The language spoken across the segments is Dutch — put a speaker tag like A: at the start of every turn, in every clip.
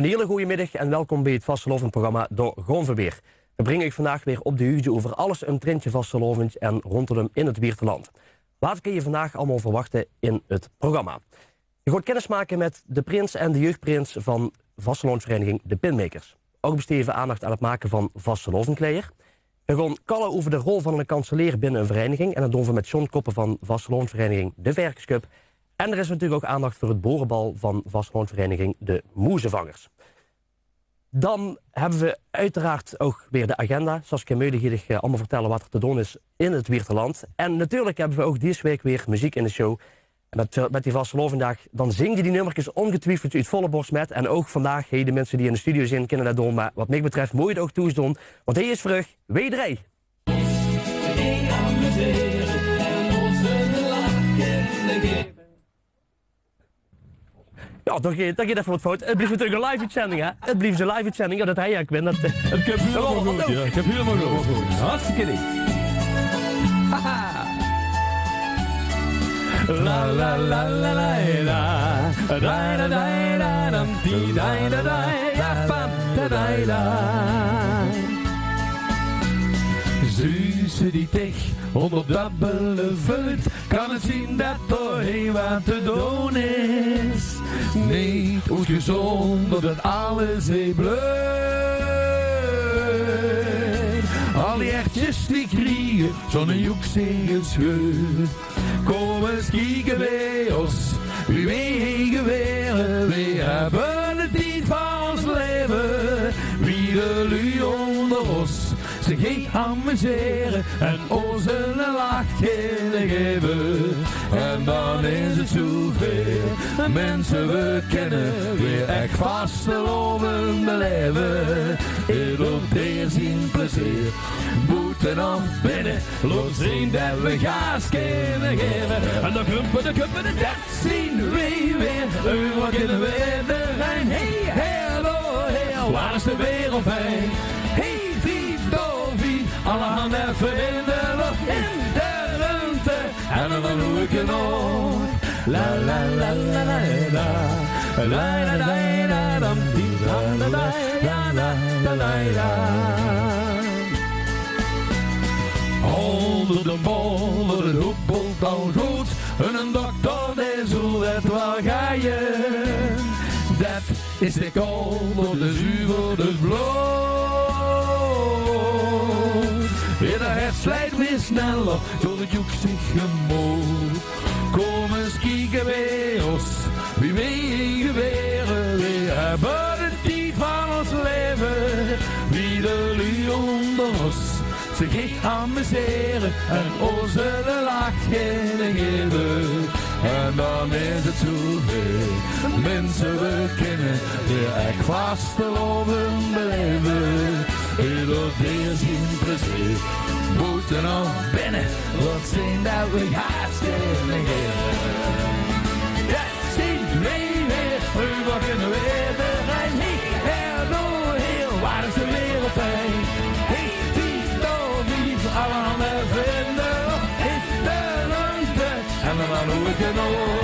A: hele goede middag en welkom bij het vastelovend programma door Groenverweer. We brengen u vandaag weer op de hoogte over alles een trintje vastelovend en rondom in het Wierteland. Wat kun je vandaag allemaal verwachten in het programma? Je gaat kennis maken met de prins en de jeugdprins van vastelovendvereniging De Pinmakers. Ook besteden aandacht aan het maken van vastelovendkleier. We gaan kallen over de rol van een kanselier binnen een vereniging en dat doen we met John Koppen van vastelovendvereniging De Verkerscup. En er is natuurlijk ook aandacht voor het borenbal van vastelovendvereniging De Moezevangers. Dan hebben we uiteraard ook weer de agenda. Saskia Meudegierig allemaal vertellen wat er te doen is in het Wierteland. En natuurlijk hebben we ook deze week weer muziek in de show. En met die vastelovendag, dan zing je die nummertjes ongetwijfeld uit volle borst met. En ook vandaag, de mensen die in de studio zijn, kunnen dat doen. Maar wat mij betreft, moet je het ook toes doen. Want hij is terug, Wederij. Ja, dan gaat even wat fout. Het blijft natuurlijk een live-uitzending, hè? Het blijft een live-uitzending, ja, dat hij ik ben. Dat,
B: ik heb helemaal goed, ja. Ik heb helemaal goed. Hartstikke niet. Haha. La la la la la la. Da da da da dam di da da da da pam da da da. Zuze die tech onder dabbele vult, kan het zien dat er heel wat te doen is. Nee, hoe gezond dat alles is bleut. Al die ertjes die kriegen, zo'n joekzegen scheut. Kom eens kijken bij ons, wie wegen weer. We hebben het niet van ons leven, wie de lui onder ons zich geen amuseren en ons een lach kunnen geven. En dan is het zoveel, mensen we kennen, weer echt vastelovend beleven. Ieder deer zien plezier, boeten of binnen, laat zien dat we gas kunnen geven. En dan kumpen de 13 weer, wat kunnen we in de Rijn. Hey, hallo, hey, waar is de wereld heen? Hey, alle handen even in de lucht, in de ruimte. En dan doe ik het nog. La la la la la la. La la la la la. La la la la la. Onder de bollen, het hoepelt al goed. En een dokter, die zal het wel gaan. Dat is de kolder, de zuiver, de bloed. Het slijt weer sneller door het joek zich gemoed. Kom eens kijken bij ons, wie wegen weer. We hebben het niet van ons leven, wie de lui onder ons zich echt amuseren en ons een lach kunnen geven. En dan is het zoveel, mensen we kennen, weer echt vastelovend beleven. Ieder deer zien plezier, boeten of binnen, wat zien dat we haast kunnen geven. Ja, zien mee weer, wat kunnen we weer zijn. Hey, hallo, heel, waar is de wereld heen? Hey, vies, doof, alle handen vinden in de ruimte. En dan doe ik het nog.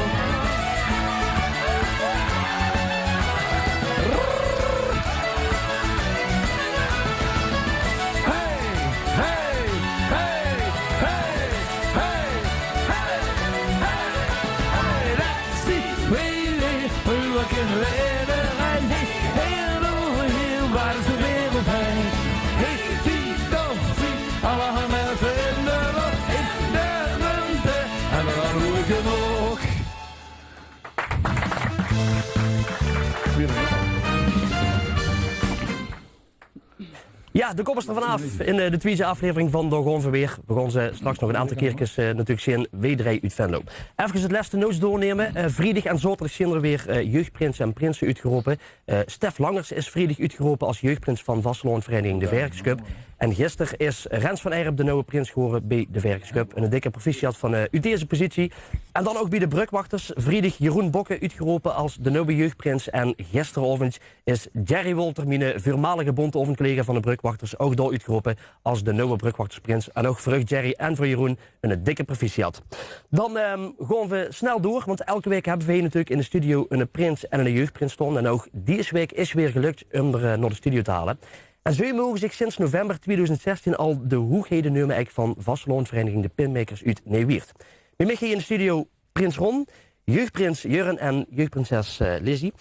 A: Ja, de kop is er vanaf in de tweede aflevering van Door Groenverweer. We gaan ze straks nog een aantal keertjes natuurlijk zien Wederij uit Venlo. Even het laatste nieuws doornemen. Vrijdag en zaterdag zijn er weer jeugdprins en prinsen uitgeroepen. Stef Langers is vrijdag uitgeroepen als jeugdprins van vastelovendvereniging De Verkerscup. En gisteren is Rens van Eyre de nieuwe prins geworden bij de Verkens Cup. Een dikke proficiat van uit deze positie. En dan ook bij de brugwachters. Vrijdag Jeroen Bokke uitgeroepen als de nieuwe jeugdprins. En gisteravond is Jerry Wolter, mijn voormalige bonteoefencollega van de brugwachters, ook door uitgeroepen als de nieuwe brugwachtersprins. En ook voor Jerry en voor Jeroen een dikke proficiat. Dan gaan we snel door, want elke week hebben we hier natuurlijk in de studio een prins en een jeugdprins staan. En ook deze week is weer gelukt om er naar de studio te halen. En zo mogen zich sinds november 2016 al de hoogheden nemen van Vasteloonvereniging de Pinmakers uit Nieuwwiert. Met mij hier in de studio Prins Ron, jeugdprins Jurren en jeugdprinses Lizzie.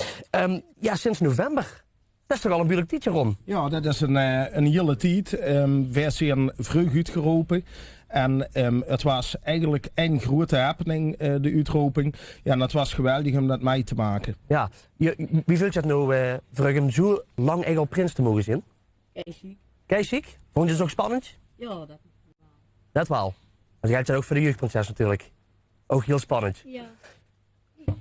A: Sinds november. Dat is toch al een moeilijk tijdje, Ron?
C: Ja, dat is een hele tijd. Wij zijn vroeg uitgeroepen. En het was eigenlijk een grote happening, de uitroping. Ja, en het was geweldig om dat mee te maken.
A: Ja, wie voelt je het nou voor hem zo lang eigenlijk al prins te mogen zijn? Keiziek? Vond je het ook spannend?
D: Ja,
A: dat wel. Maar dat geldt ook voor de jeugdprinses natuurlijk. Ook heel spannend.
D: Ja.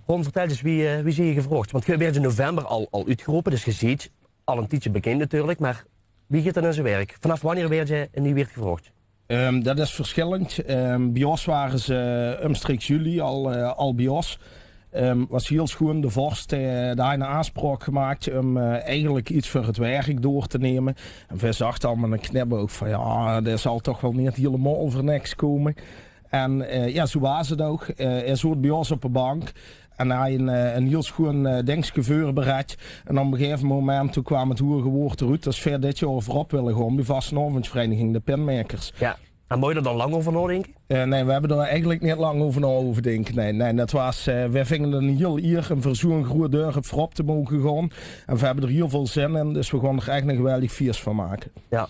A: Ron, vertel eens, wie zie je gevraagd? Want je werd in november al uitgeroepen, dus je ziet al een tijdje bekend natuurlijk. Maar wie gaat er in zijn werk? Vanaf wanneer werd je in die weer gevraagd?
C: Dat is verschillend. Bij ons waren ze omstreeks juli al bij ons. Was heel schoon de vorst daar een aanspraak gemaakt om eigenlijk iets voor het werk door te nemen. En wij zagen al met een knipoog van ja, dat zal toch wel niet helemaal over niks komen. En zo was het ook. Hij zat bij ons op de bank. En hij een heel schoon dingetje voorbereid. En op een gegeven moment toen kwam het woord eruit. Dat is ver dit jaar voorop willen gaan bij Vasteloonvereniging de Pinmakers.
A: Ja. En moet je er dan lang over nadenken?
C: Nee, we hebben er eigenlijk niet lang over nadenken. Nee, dat was, wij vingen een heel eer om voor zo'n grote deur voorop te mogen gaan. En we hebben er heel veel zin in, dus we gaan er echt een geweldig feest van maken.
A: Ja.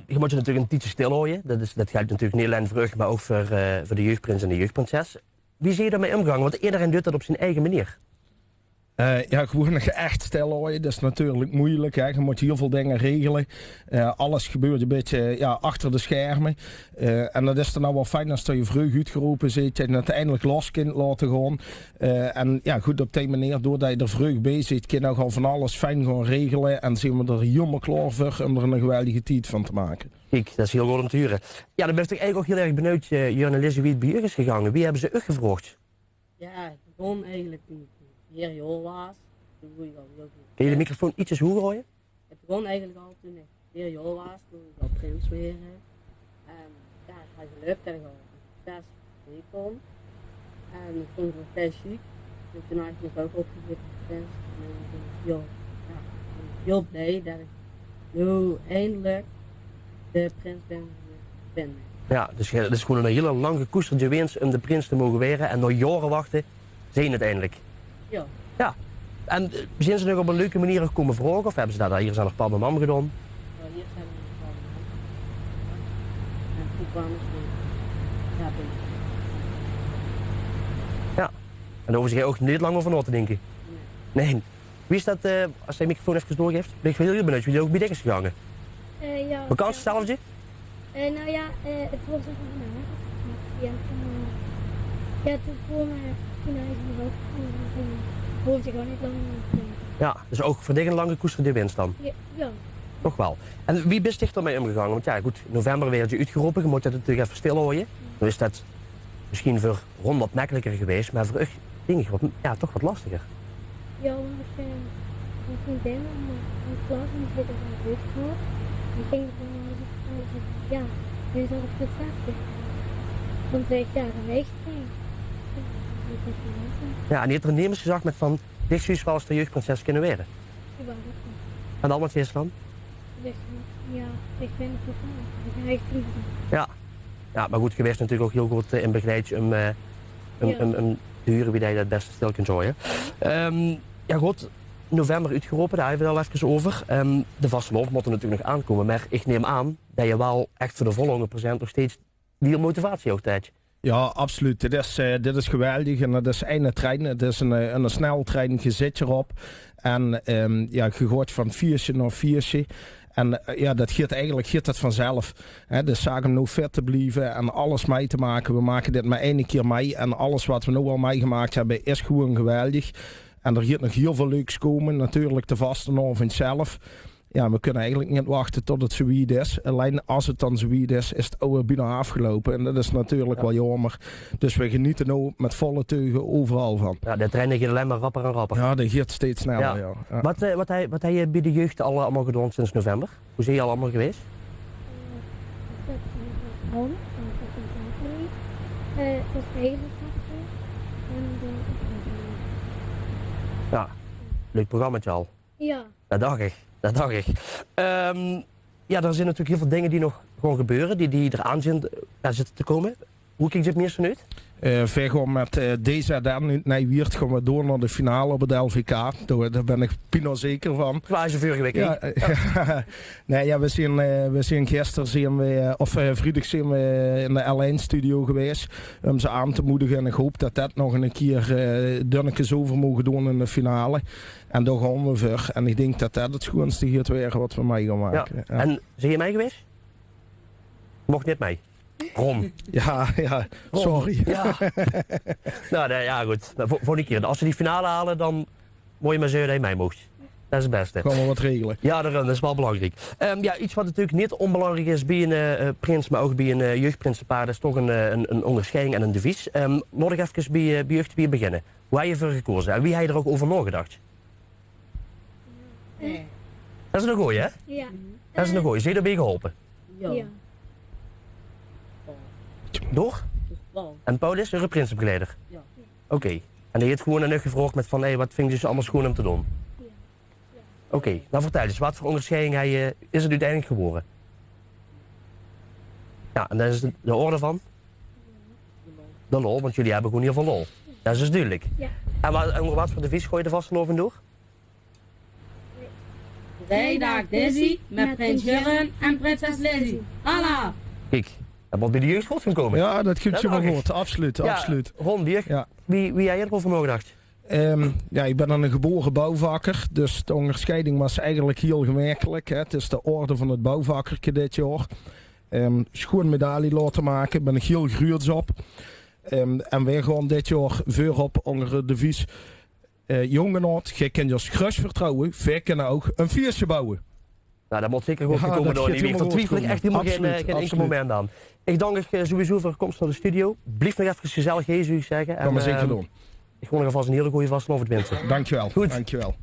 A: Je moet je natuurlijk een tijdje stilhouden. Dat geldt natuurlijk niet alleen voor u, maar ook voor de jeugdprins en de jeugdprinses. Wie zie je daarmee omgaan? Want iedereen doet dat op zijn eigen manier.
C: Gewoon echt stilhouden, dat is natuurlijk moeilijk. Hè. Je moet heel veel dingen regelen. Alles gebeurt een beetje achter de schermen. En dat is dan nou wel fijn als je vroeg uitgeroepen zit en uiteindelijk los kunt laten gaan. En ja, goed, op die manier, doordat je er vroeg bij zit, kun je nou van alles fijn gaan regelen. En zijn we er helemaal klaar voor om er een geweldige tijd van te maken.
A: Kijk, dat is heel goed om te huren. Ja, dan ben ik eigenlijk ook heel erg benieuwd, Jurgen en Lizzie, wie het bij u is gegaan. Wie hebben ze u gevraagd?
D: Ja, ik begon eigenlijk toen hier joh was. Toen ik al heel goed.
A: Kun je de microfoon ietsjes hoger gooien?
D: Het begon eigenlijk al toen ik hier joh was, toen ik al prins weer. En ja, het had gelukt dat ik al 6 weken kon. En ik vond het wel best chic. En toen had ik me ook opgegeven voor prins. En ik ben heel blij dat ik nu eindelijk de prins ben.
A: Ja, dus het is gewoon een hele lang gekoesterde wens om de prins te mogen weren. En door jaren wachten, zijn het eindelijk.
D: Ja.
A: Ja. En zijn ze nog op een leuke manier gekomen vragen? Of hebben ze dat hier zijn nog papa en mam gedaan?
D: Ja, hier zijn we van. En toen kwamen ze binnen.
A: Ja. En daar hoeven ze ook niet lang over na te denken. Nee. Wie is dat, als hij de microfoon even doorgeeft, ben ik heel benieuwd. Wie er ook bij is gegaan? Vakantie hetzelfde?
E: Nou ja, het was ook een ja, toen hij is ook hoefde ik gewoon niet lang te denken.
A: Ja, dus ook voor dich een lang gekoesterde winst dan?
E: Ja.
A: Toch wel. En wie bent er mee omgegaan? Want ja, goed, november werd je uitgeroepen, je moet dat natuurlijk even stilhouden. Dan is dat misschien voor Ron wat makkelijker geweest, maar voor u denk ik toch wat lastiger.
E: Ja, want mijn vriendin in de klas en die zit er van de voor. En ik denk ja, nu is dat op het zaakje. Dan zeg ik, ja, dan weegt het niet.
A: Ja, en die heeft er nemers gezegd met van, dit zou wel als de jeugdprinses kunnen weren.
E: Ik wou dat niet.
A: En dan wat is er dan?
E: Ja, ik ben het goed aan. Ik ben het
A: Ja. Ja, maar goed, je wees natuurlijk ook heel goed in begeleid om te huren wie je dat beste stil kunt zorgen. Ja goed, november uitgeroepen, daar hebben we het al even over. De vasteloon moet er natuurlijk nog aankomen, maar ik neem aan dat je wel echt voor de volle 100% nog steeds die motivatie ook tijd.
C: Ja, absoluut. Dit is geweldig en dat is een trein. Het is een sneltrein, je zit erop. En je gaat van viertje naar viertje. En dat gaat dat vanzelf. Dus zagen hem nou fit te blijven en alles mee te maken. We maken dit maar één keer mee. En alles wat we nu al meegemaakt hebben is gewoon geweldig. En er gaat nog heel veel leuks komen. Natuurlijk de vastelovend zelf. ja, we kunnen eigenlijk niet wachten tot het zoiets is. Alleen als het dan zoiets is het oude bijna afgelopen. En dat is natuurlijk wel jammer. Dus we genieten nu met volle teugen overal van.
A: Ja, de trein gaat alleen maar rapper en rapper.
C: Ja, dat gaat steeds sneller, ja. Ja.
A: Wat heb je bij de jeugd allemaal gedaan sinds november? Hoe zijn je al allemaal geweest?
E: Dat is hond, dat is een zaterdag. Dat is regelzaterdag. En de
A: Ja, leuk programmaatje al.
E: ja.
A: Dat dacht ik. Ja, er zijn natuurlijk heel veel dingen die nog gewoon gebeuren, die eraan zitten te komen. Hoe kijkt dit meest uit?
C: Wij gaan met DZN in Nijwiert gaan we door naar de finale op het LVK. Daar ben ik pino zeker van.
A: Waar is je vorige week?
C: Ja, nee, ja, we zijn gisteren, vrijdag zijn we in de L1-studio geweest om ze aan te moedigen. En ik hoop dat dat nog een keer dunnetjes over mogen doen in de finale. En daar gaan we voor. En ik denk dat dat het schoonste gaat weer wat we mee gaan maken.
A: Ja. En zijn je mee geweest? Mocht niet mee. Ron.
C: Ja,
A: Ron.
C: sorry.
A: Ja. Nou, ja, goed. Voor die keer. Als ze die finale halen, dan moet je maar zeggen dat je mee mocht. Dat is het beste.
C: Gaan we wat regelen.
A: Ja, dat is wel belangrijk. Ja, iets wat natuurlijk niet onbelangrijk is bij een prins, maar ook bij een jeugdprinsenpaar, is toch een onderscheiding en een devies. Nog even bij jeugd beginnen. Hoe heb je voor gekozen en wie heb je er ook over nagedacht? Dat is een goeie, hè?
E: Ja.
A: Dat is een goeie. Zie je erbij geholpen?
D: Ja.
E: Ja.
A: Door?
D: Dus wel.
A: En Paul is een prinsenbegeleider?
D: Ja.
A: Oké. En die heeft gewoon aan u gevraagd met van, wat vind je dus allemaal schoon om te doen?
E: Ja.
A: Oké. Nou vertel eens, wat voor onderscheiding is het uiteindelijk geworden? Ja, en dat is de orde van? De lol, want jullie hebben gewoon heel veel lol. Dat is dus duidelijk.
E: Ja.
A: En wat voor devies gooi je er vast en over door?
D: Vrijdag Dizzy met prins Jurgen en prinses Lizzie. Allah!
A: Kijk, dat moet bij de jeugd goed gaan komen.
C: Ja, dat kunt je
A: Dat
C: wel
A: mag
C: goed. Absoluut,
A: Ja,
C: absoluut.
A: Ron, wie
C: Ja.
A: heb je erover nagedacht?
C: Ja, ik ben dan een geboren bouwvakker, dus de onderscheiding was eigenlijk heel gemerkelijk. Hè. Het is de orde van het bouwvakkerke dit jaar. Schoon medaille laten maken, ben ik heel gruurds op. En wij gaan dit jaar voor op onder de devies. Jongenot, je kunt je crush vertrouwen, wij kunnen ook een feestje bouwen.
A: Nou, dat moet zeker goed
C: Ja,
A: komen
C: dat
A: door.
C: gaat
A: Daar
C: helemaal
A: twijfel ik
C: goed
A: echt helemaal
C: komen.
A: geen enkel
C: Absoluut.
A: moment aan. Ik dank je sowieso voor de komst naar de studio. Blijf nog even gezellig heen, zou ik zeggen.
C: Dat maar zeker doen.
A: Ik ga nog alvast een hele goede vastelovend wensen.
C: Dankjewel.
A: Goed.
C: Dankjewel.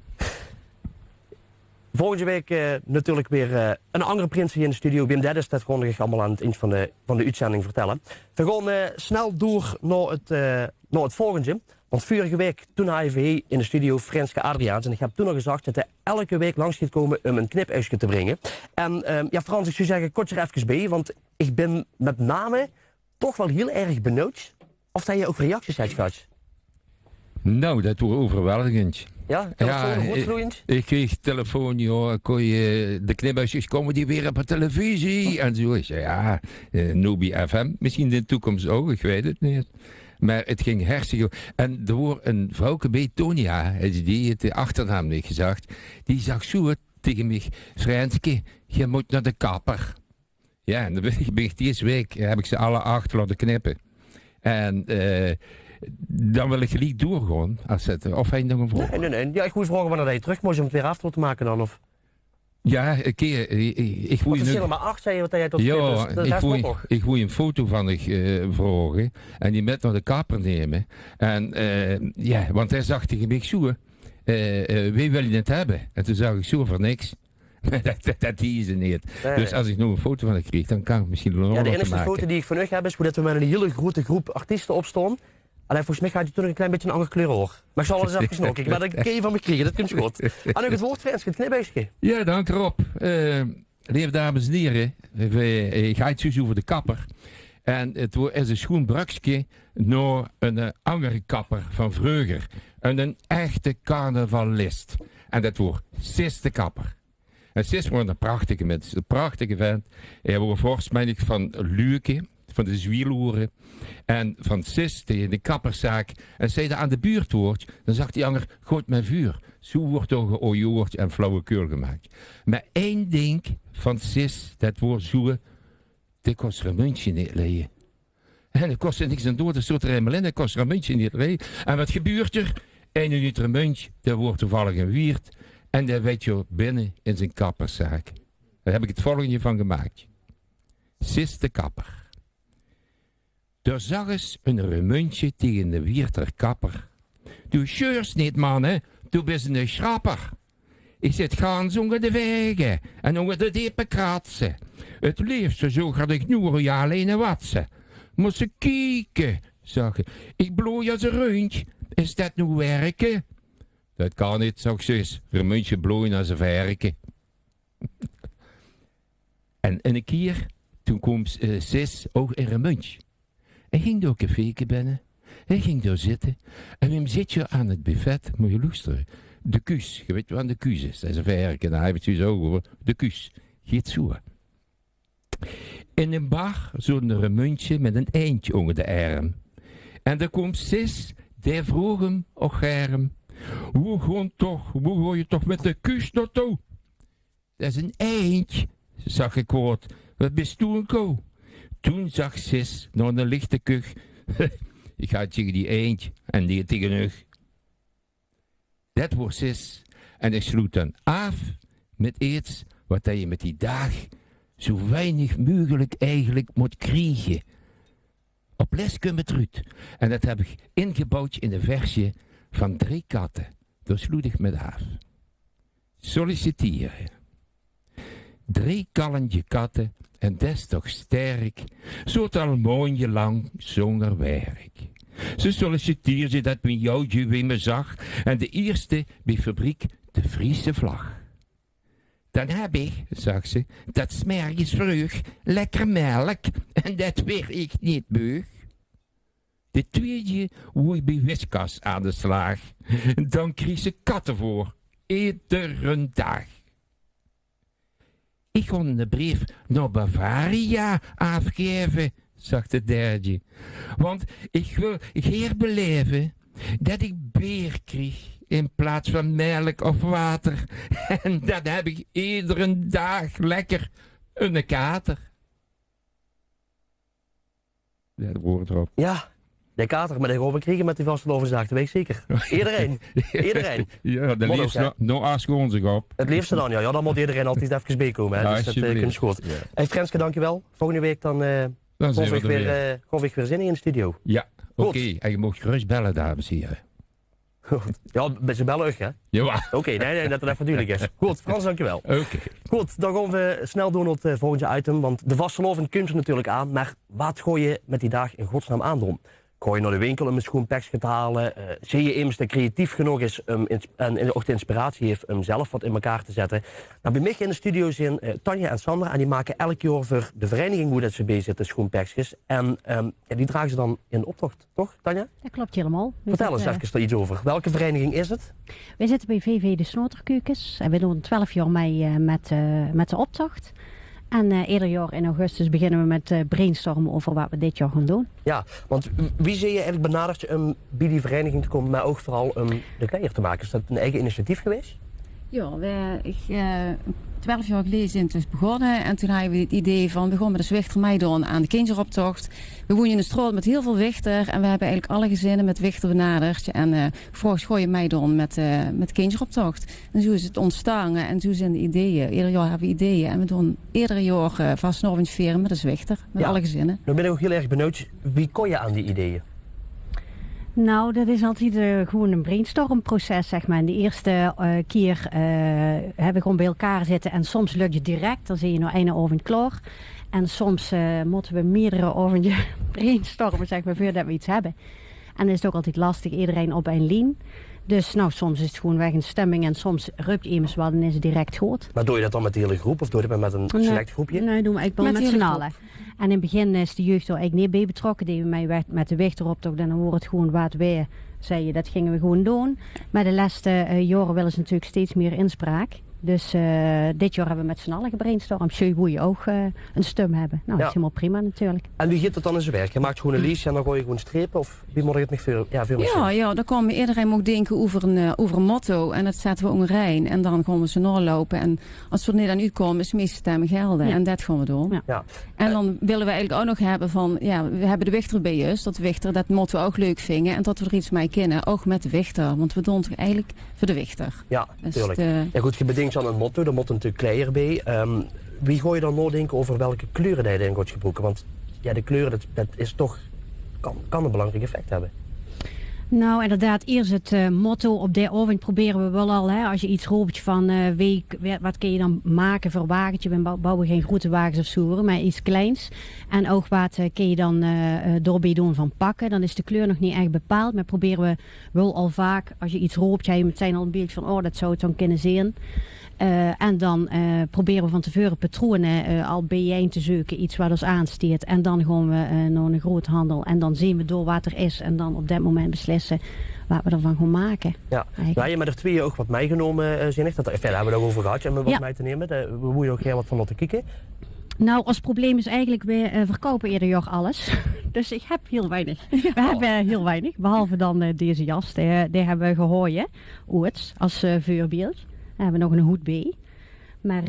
A: Volgende week natuurlijk weer een andere prins hier in de studio. Wim Dennis, dat gewoon nog allemaal aan het eind van de uitzending vertellen. We gaan snel door naar het volgende. Want vorige week toen had je in de studio Franske Adriaans. En ik heb toen nog gezegd dat hij elke week langs gaat komen om een knipuisje te brengen. En ja, Frans, ik zou zeggen, kort er even bij. Want ik ben met name toch wel heel erg benieuwd of dat je ook reacties hebt gehad.
B: Nou, dat wordt overweldigend.
A: Ja, telefoon, roodgloeiend.
B: Ik kreeg telefoon, joh, kon je de kniphuisjes komen die weer op de televisie en zo. Ik zei, ja, Nobi FM, misschien in de toekomst ook, ik weet het niet. Maar het ging hartstikke. En er wordt een vrouwke bij Tonia, die het de achternaam niet gezegd, die zag zo tegen mij, Franske, je moet naar de kapper. Ja, en dan ben ik deze week, heb ik ze alle 8 laten knippen. En dan wil ik gelijk doorgaan. Of hij nog een vraag?
A: Nee. Ja, ik moet vragen wanneer je terug moet om het weer af te maken dan. Of...
B: Ja, een keer. Ik
A: Want
B: wil
A: er
B: je
A: zijn maar 8, zei je, wat jij tot
B: ja,
A: dus
B: ik wil een foto van vragen en die met naar de kapper nemen. En ja, want hij zag tegen mij zo, wie wil je het hebben? En toen zag ik zo voor niks. dat is het niet.
A: Nee,
B: Dus als ik nog een foto van haar kreeg, dan kan ik misschien nog
A: ja, de
B: wat
A: enige
B: maken.
A: foto die ik van u heb is hoe dat we met een hele grote groep artiesten opstonden. Alleen volgens mij gaat je toen een klein beetje een andere kleur hoor. Maar ik zal wel eens even snokken. Maar dat kun je van me krijgen, dat komt goed. En ook het woord Frans, het knipbeestje.
B: Ja, dank Rob. Lieve dames en heren, ik ga iets over de kapper. En het is een schoon brukje naar een andere kapper van vroeger. Een echte carnavalist. En dat wordt Sis de Kapper. En Sis wordt een prachtige mens, een prachtige vent. Hij wordt voorsmalig van Luke, van de Zwieloeren. En van Sis, de kapperszaak. En als hij aan de buurt wordt, dan zegt die ander, gooit met vuur. Zo wordt er geojoord en flauwekul gemaakt. Maar één ding van Sis, dat wordt zo, dat kost er een muntje niet leien. En dat kost er niks aan door, dat soort er helemaal in, dat kost er een muntje niet leien. En wat gebeurt er? 1 minuut een muntje, dat wordt toevallig een wiert. En dan werd je binnen in zijn kapperszaak. Daar heb ik het volgende van gemaakt. Sis de kapper. Daar zag eens een remuntje tegen de wierter kapper. Du scheurs niet, man, hè. Du bist een schrapper. Ik zit gaans onder de wegen en onder de diepe kratsen. Het liefste zo ga ik nu alleen watsen. Moet ze kijken, zag ik. Ik bloei als een reuntje. Is dat nu werken? Dat kan niet, zag zus. Remuntje bloeien als een werken. En een keer, toen kwam sis ook in Remuntje. Hij ging door een caféke binnen. Hij ging daar zitten. En hem zit je aan het buffet, moet je luisteren. De kuus, je weet wat de kuus is. Dat is een verwerken, daar heb je het zo over. De kuus, giet zo. In een bar zo'n remuntje met een eindje onder de arm. En daar komt sis, die vroeg hem, och germ. Hoe ga je toch met de kuus naartoe? Dat is een eindje, zag ik woord. Wat bist toen een ko? Toen zag sis naar een lichte kuch. Ik ga tegen die eendje en die tegen ug. Dat wordt sis. En ik sloot dan af met iets wat je met die dag zo weinig mogelijk eigenlijk moet krijgen. Op les met Ruud. En dat heb ik ingebouwd in een versje van 3 katten. Daar sloot ik met af. Solliciteren. 3 kallende katten en des toch sterk, zo't al mooie lang zonder werk. Ze solliciteerde dat mijn joutje weer me zag en de eerste bij fabriek de Friese vlag. Dan heb ik, zag ze, dat smergens vreug, lekker melk en dat weer ik niet beug. De tweede woei bij Whiskas aan de slag, dan kreeg ze katten voor, iedere dag. Ik kon een brief naar Bavaria afgeven, zag de derde. Want ik wil herbeleven dat ik beer kreeg in plaats van melk of water. En dat heb ik iedere dag lekker een kater. Dat woord erop.
A: Ja, de kater met de Robben kriegen met die vastelovensdag, dat weet ik zeker. Iedereen. Iedereen.
B: Ja, de
A: Moet
B: liefste
A: ook,
B: nog gewoon zich op.
A: Het liefste dan, ja. Dan moet iedereen altijd even bijkomen. Hè.
B: Ja,
A: Dus dat kun je goed.
B: Ja.
A: Hey Frenske, dankjewel. Volgende week dan
B: Dan zien we er
A: gewoon weer zin in de studio.
B: Ja,
A: Goed.
B: oké. En je mag gerust bellen, dames en heren.
A: Ja, ze bellen ook, hè?
B: Ja.
A: Oké, nee, dat het even duidelijk is. Goed, Frans, dankjewel.
B: Oké.
A: Goed, dan gaan we snel door naar het volgende item. Want de vastelovend komt er natuurlijk aan. Maar wat gooi je met die dag in godsnaam aan doen? Gooi je naar de winkel om een schoenpakje te halen? Zie je immers dat creatief genoeg is en ook de inspiratie heeft om zelf wat in elkaar te zetten? Nou, bij mij in de studio zijn Tanja en Sandra. En die maken elk jaar voor de vereniging hoe dat ze bezig zitten, schoenpakjes. En die dragen ze dan in optocht, toch Tanja?
F: Dat klopt helemaal.
A: Vertel eens even daar iets over. Welke vereniging is het?
F: Wij zitten bij VV de Snoterkeukens. En we doen 12 jaar mee met de optocht. En ieder jaar in augustus beginnen we met brainstormen over wat we dit jaar gaan doen.
A: Ja, want wie zie je eigenlijk benaderd om bij die vereniging te komen, maar ook vooral om de kleier te maken? Is dat een eigen initiatief geweest?
G: Ja, 12 jaar geleden zijn we dus begonnen en toen hadden we het idee van we gaan met de Zwichter meedoen aan de kinderoptocht. We wonen in een straat met heel veel wichter en we hebben eigenlijk alle gezinnen met wichter benaderd en gevraagd gooi je meedoen met kinderoptocht. En zo is het ontstaan en zo zijn de ideeën. Ieder jaar hebben we ideeën en we doen iedere jaar vastnovend veren met de Zwichter, met alle gezinnen.
A: Nou ben ik ook heel erg benieuwd, wie kon je aan die ideeën?
F: Nou, dat is altijd gewoon een brainstormproces, zeg maar. En de eerste keer hebben we gewoon bij elkaar zitten en soms lukt het direct. Dan zie je nou één avond klaar. En soms moeten we meerdere avonden brainstormen, zeg maar, voordat we iets hebben. En dan is het ook altijd lastig, iedereen op een lijn. Dus nou, soms is het gewoon weg een stemming en soms rupt iemand wat en is het direct goed.
A: Maar doe je dat dan met de hele groep of doe je dat met een select groepje?
F: Nee, doen we eigenlijk wel met z'n allen. En in het begin is de jeugd er eigenlijk niet bij betrokken. Die we mee met de wichteroptocht en dan wordt het gewoon wat wij zeiden. Dat gingen we gewoon doen. Maar de laatste jaren willen ze natuurlijk steeds meer inspraak. Dus dit jaar hebben we met z'n allen gebrainstormd. Zul je goeie ook een stem hebben. Nou, dat is helemaal prima natuurlijk.
A: En wie gaat het dan in zijn werk? Je maakt gewoon een lijstje en dan gooi je gewoon strepen? Of wie moet je het nog veel
G: Ja, dan kan iedereen moet denken over een motto. En dat zetten we ook een rij. En dan gaan we ze doorlopen. En als we er niet aan uitkomen, is de meeste stemmen gelden. Ja. En dat gaan we doen.
A: Ja.
G: En dan willen we eigenlijk ook nog hebben van... Ja, we hebben de Wichter bij ons. Dat de Wichter dat motto ook leuk vinden. En dat we er iets mee kunnen. Ook met de Wichter. Want we doen het eigenlijk voor de Wichter.
A: Ja,
G: dus
A: natuurlijk. Ja goed, je bedenkt dan een motto. Daar moet natuurlijk kleier bij. Wie gooi je dan nadenken over welke kleuren je erin gaat gebruiken? Want ja, de kleuren, dat is toch... Kan een belangrijk effect hebben.
F: Nou, inderdaad, eerst het motto op de oven proberen we wel al. Hè, als je iets roept van wat kun je dan maken voor een wagentje. We bouwen geen grote wagens of zo, maar iets kleins. En ook wat kun je dan doorbij doen van pakken. Dan is de kleur nog niet echt bepaald. Maar proberen we wel al vaak, als je iets roept, heb je meteen al een beeld van, dat zou het dan kunnen zien. En dan proberen we van tevoren patronen al bijeen te zoeken, iets wat ons aansteert. En dan gaan we naar een groothandel en dan zien we door wat er is. En dan op dat moment beslissen wat we ervan gaan maken.
A: Ja, nou, je hebt er 2 ook wat meegenomen, Zinnig. Daar hebben we het ook over gehad, om wat mee te nemen. We moeten ook heel wat van laten kijken.
F: Nou, ons probleem is eigenlijk, we verkopen eerder jaar alles. Dus ik heb heel weinig. We hebben heel weinig, behalve dan deze jas. Die hebben we gehooien, ooit, als voorbeeld. Daar hebben we nog een hoed bij. Maar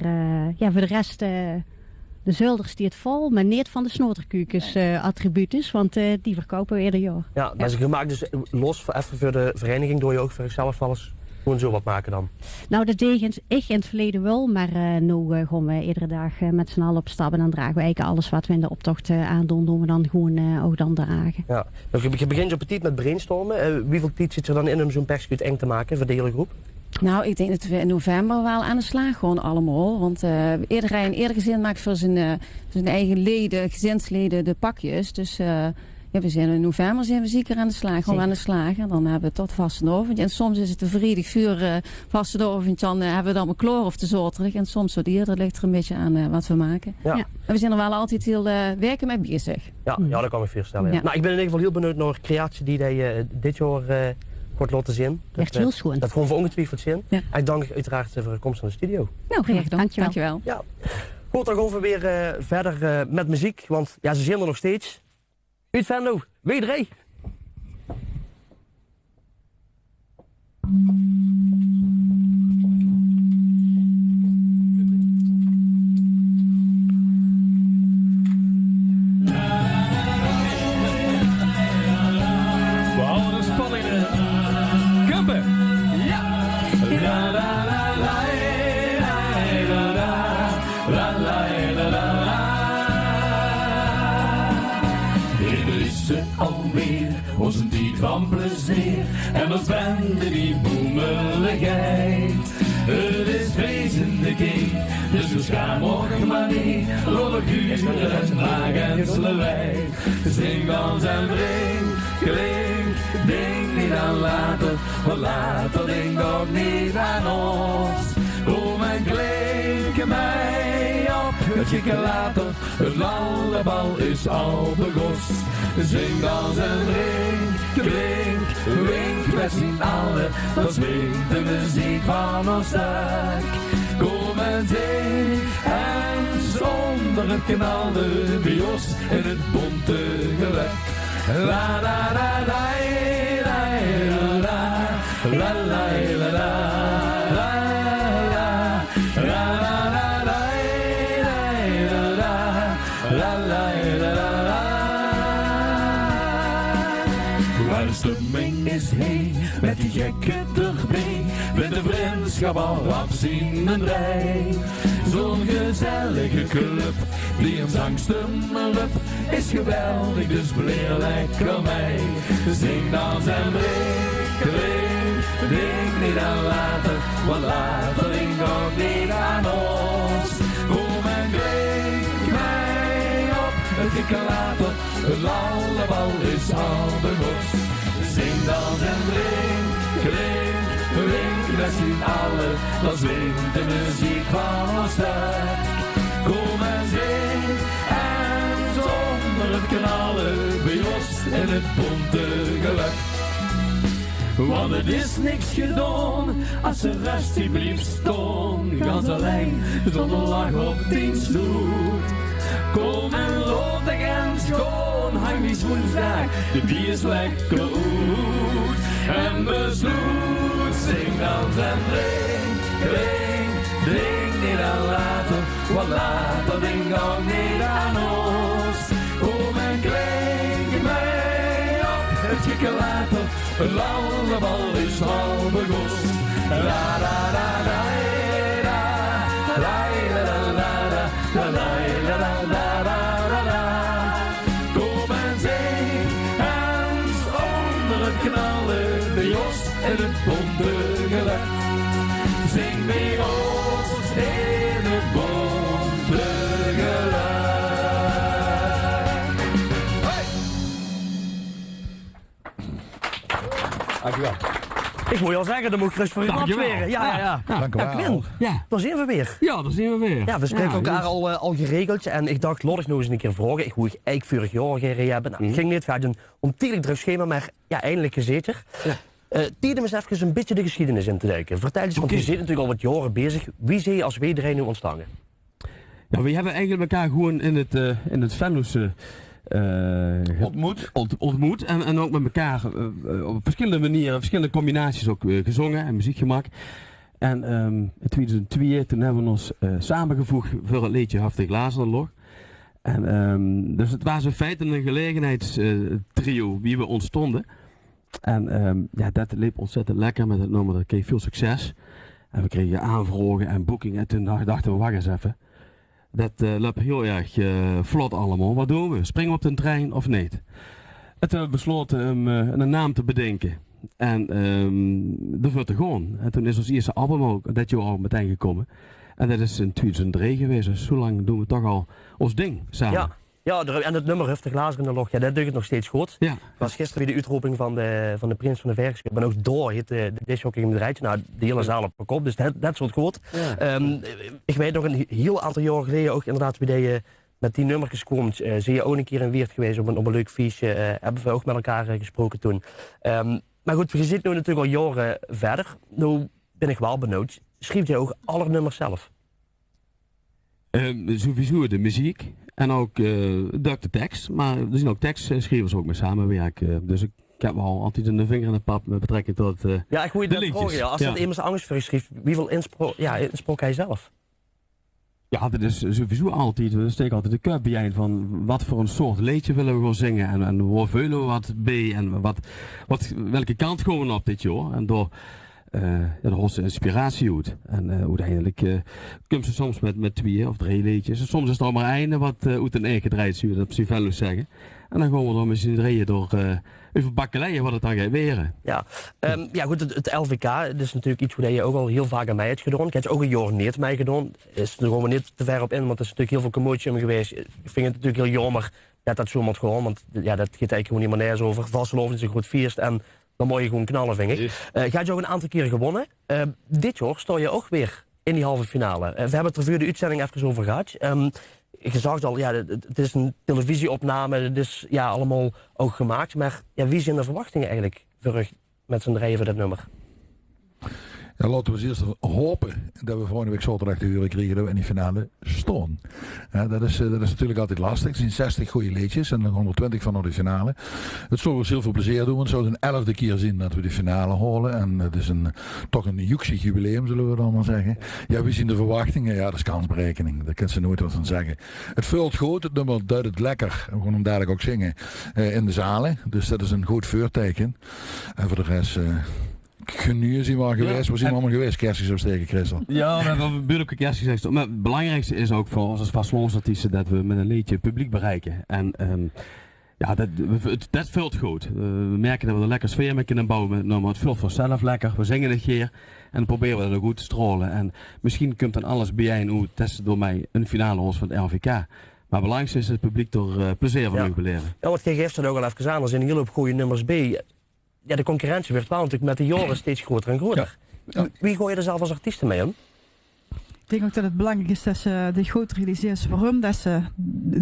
F: voor de rest, de zolder staat vol, maar niet van de snoterkukens attributen, want die verkopen we ieder jaar.
A: Ja, maar je maakt dus los even voor de vereniging, door je ook voor jezelf alles gewoon zo wat maken dan? Nou, dat deed ik in het verleden wel, maar nu gaan we iedere dag met z'n allen op stap en dan dragen we eigenlijk alles wat we in de optocht aandoen, doen we dan gewoon ook dan dragen. Ja, je begint je petit met brainstormen. Wieveel tijd zit er dan in om zo'n perscuut eng te maken voor de hele groep? Nou, ik denk dat we in november wel aan de slag gaan allemaal. Want ieder gezin maakt voor zijn eigen leden, gezinsleden de pakjes. Dus we zijn in november zijn we zeker aan de slag. Gaan we aan de slag. En dan hebben we tot vastenavond. En soms is het een vredig vuur vastenavond. Dan hebben we dan een kloor of te zorterig. En soms wat eerder ligt er een beetje aan wat we maken. Ja. En we zijn er wel altijd heel werken mee bezig. Ja, dat kan ik me voorstellen. Ja. Nou, ik ben in ieder geval heel benieuwd naar de creatie die hij dit jaar... kort laten zien.
F: Echt heel schoon.
A: Dat gewoon voor ongetwijfeld zien. Ja. En ik dank uiteraard voor de komst naar de studio.
G: Nou, graag gedaan. Dankjewel. Ja.
A: Goed, dan gaan we weer verder met muziek. Want ja, ze zijn er nog steeds. Uit Venlo, wederheen.
B: We houden de spanning in. Kumpen. Ja. La la la la la la la la la. Hier is ze alweer, ons een tijd van plezier. En ons bende die boemeligheid. Het is feestende keer, dus we gaan morgen maar niet. Lollig uren en magenselen wij. Zing, dans en drink, klink, denk niet aan later. Want later denk ook niet aan ons. Kom en klink mij op, het jikken later. Het lallebal is al begos. Zing, dans en drink, klink, wink, we zien alle. Dat zwingt de muziek van ons stuk. Kom en zing, en zonder het knallen bij ons in het bonte geluk. La la la la la la la la la la. Waar de stemming is heen, met die gekke erbij, vindt de vriendschap al afzienenrij. Zo'n gezellige club, die een zangstemmer up, is geweldig, dus bleer lekker mee. Zing, dans en drink, denk niet aan later, want later denk ook niet aan ons. Kom en drink mij op, het jikken later, het lallebal is al begos. Zing, dans en drink, klink, wink, we zien alle, dat zwingt de muziek van ons stuk. Kom en zing, en zonder het knallen bij ons in het bonte geluk. Want het is niks gedaan als de rest die blijft staan. Ganz alleen zonder lach op 10 sloot. Kom en laat de gens gaan, hang die woensdag, de bier is lekker uit. En besloot, zing dans en drink, drink niet aan later, want later ding ook niet aan ons. Kom en klink mij op, het jikke later, het lallerbal is al begonnen. La la la la la la la la la la la la. Kom en zing, Hans onder het knallen, de Jos en het bonte geluid. Zing mee ons in het bonte geluid. Hey!
A: Dankjewel. Ik moet je al zeggen, dan moet ik rust voor je afsweren. Ja.
B: Dank u wel.
A: Quinn,
B: Ja.
A: daar zijn we weer.
B: Ja, daar zien we weer.
A: Ja, we spreken elkaar al geregeld en ik dacht, laat ik nog eens een keer vragen. Hoe ik eigenlijk vorig jaar gereden hebben. Nou, het ging niet, het gaat een ontiegelijk druk schema, maar ja, eindelijk gezeten.
B: Ja.
A: Tijd om eens even een beetje de geschiedenis in te duiken. Vertel eens, want je zit natuurlijk al wat jaren bezig. Wie zie je als wederheen nu ontstaan?
H: Ja, we hebben eigenlijk elkaar gewoon in het Venlose ontmoet en ook met elkaar op verschillende manieren, verschillende combinaties ook gezongen en muziek gemaakt. En in 2002 toen hebben we ons samengevoegd voor het liedje Haftig Lazerloch. En dus het was in feite een gelegenheidstrio wie we ontstonden. En ja, dat liep ontzettend lekker met het nummer, dat kreeg veel succes. En we kregen aanvragen en boekingen en toen dachten we, wacht eens even. Dat loopt heel erg vlot allemaal. Wat doen we? Springen we op de trein of niet? En toen hebben we besloten om een naam te bedenken. En dat wordt er gewoon. En toen is ons eerste album ook dat jaar al meteen gekomen. En dat is in 2003 geweest. Dus zo lang doen we toch al ons ding samen.
A: Ja, en het nummer Haftig Lazerloch, ja, dat doet het nog steeds goed.
H: Ja.
A: Het was gisteren weer de uitroeping van de Prins van de Vergeschap. Maar ook door heet de disjockey in het rijtje. Nou, de hele zaal op de kop, dus dat soort goed. Ja. Ik weet nog een heel aantal jaren geleden ook inderdaad bij je met die nummertjes komt. Zie je ook een keer in Weert geweest op een leuk feestje. Hebben we ook met elkaar gesproken toen. Maar goed, we zitten nu natuurlijk al jaren verder. Nu ben ik wel benieuwd. Schreef je ook alle nummers zelf?
H: Sowieso de muziek en ook de tekst. Maar er zijn ook tekstschrijvers ook mee samenwerken. Dus ik heb wel altijd een vinger in de pap met betrekking tot
A: ja, ik moet je
H: de
A: dat
H: liedjes.
A: vragen. Ja. Als dat immers angst voor je schreef, wie wil insprook hij zelf?
H: Ja, dat is sowieso altijd. We steken altijd de cup bij van wat voor een soort liedje willen we gewoon zingen. En waar vullen we wat bij en welke kant gaan we op dit jaar. En door daar hoort ze inspiratie uit. En uiteindelijk komt ze soms met 2 of 3 liedjes. En soms is er maar einde wat uit een eigen draait, zou je dat op z'n zeggen. En dan gaan we er met z'n drieën door even bakkeleien wat het dan gaat weren.
A: Ja, ja goed, het LVK, dat is natuurlijk iets waar je ook al heel vaak aan mij hebt gedaan. Ik heb het ook een jaar niet mij gedaan. Is er gewoon niet te ver op in, want er is natuurlijk heel veel commotie om geweest. Ik vind het natuurlijk heel jammer dat zo moet gewoon, want ja, dat gaat eigenlijk gewoon niet meer nergens over. Vastelovend is een goed feest en dan moet je gewoon knallen, vind ik. Gaat je ook een aantal keer gewonnen. Dit jaar sta je ook weer in die halve finale. We hebben het er voor de uitzending even over gehad. Je zag al, ja, het is een televisieopname, het is ja, allemaal ook gemaakt. Maar ja, wie zijn de verwachtingen eigenlijk voor met z'n drieën voor dat nummer?
I: Ja, laten we eerst hopen dat we volgende week zaterdag te horen krijgen dat we in die finale staan. Ja, dat is natuurlijk altijd lastig. Er zijn 60 goede liedjes en dan 120 van naar de finale. Het zou ons heel veel plezier doen. Het zou de 11e keer zien dat we de finale halen. En het is toch een joeksig jubileum, zullen we dan maar zeggen. Ja, wie zien de verwachtingen? Ja, dat is kansberekening. Daar kan ze nooit wat van zeggen. Het vult goed. Het nummer duidt het lekker. We gaan hem dadelijk ook zingen in de zalen. Dus dat is een goed voorteken. En voor de rest... Genu zien we al geweest. We zijn allemaal geweest, kerstjes opsteken, Christel.
H: Ja, we hebben burgerlijke kerstjes geweest. Maar het belangrijkste is ook voor ons als vastloonsartiesten dat we met een liedje publiek bereiken. En ja, dat vult goed. We merken dat we een lekker sfeer mee kunnen bouwen met het nummer. Het vult vanzelf lekker. We zingen een keer en dan proberen we dat ook goed te stralen. En misschien komt dan alles bijeen hoe testen door mij een finale ons van het LVK. Maar het belangrijkste is het publiek er plezier van te beleven.
A: Ja, want jij geeft het ook al even aan. Er zijn een hele hoop goede nummers bij. Ja, de concurrentie werd wel natuurlijk met de jaren steeds groter en groter. Ja. Wie gooi je er zelf als artiesten mee om?
J: Ik denk ook dat het belangrijk is dat ze de goed realiseren waarom dat ze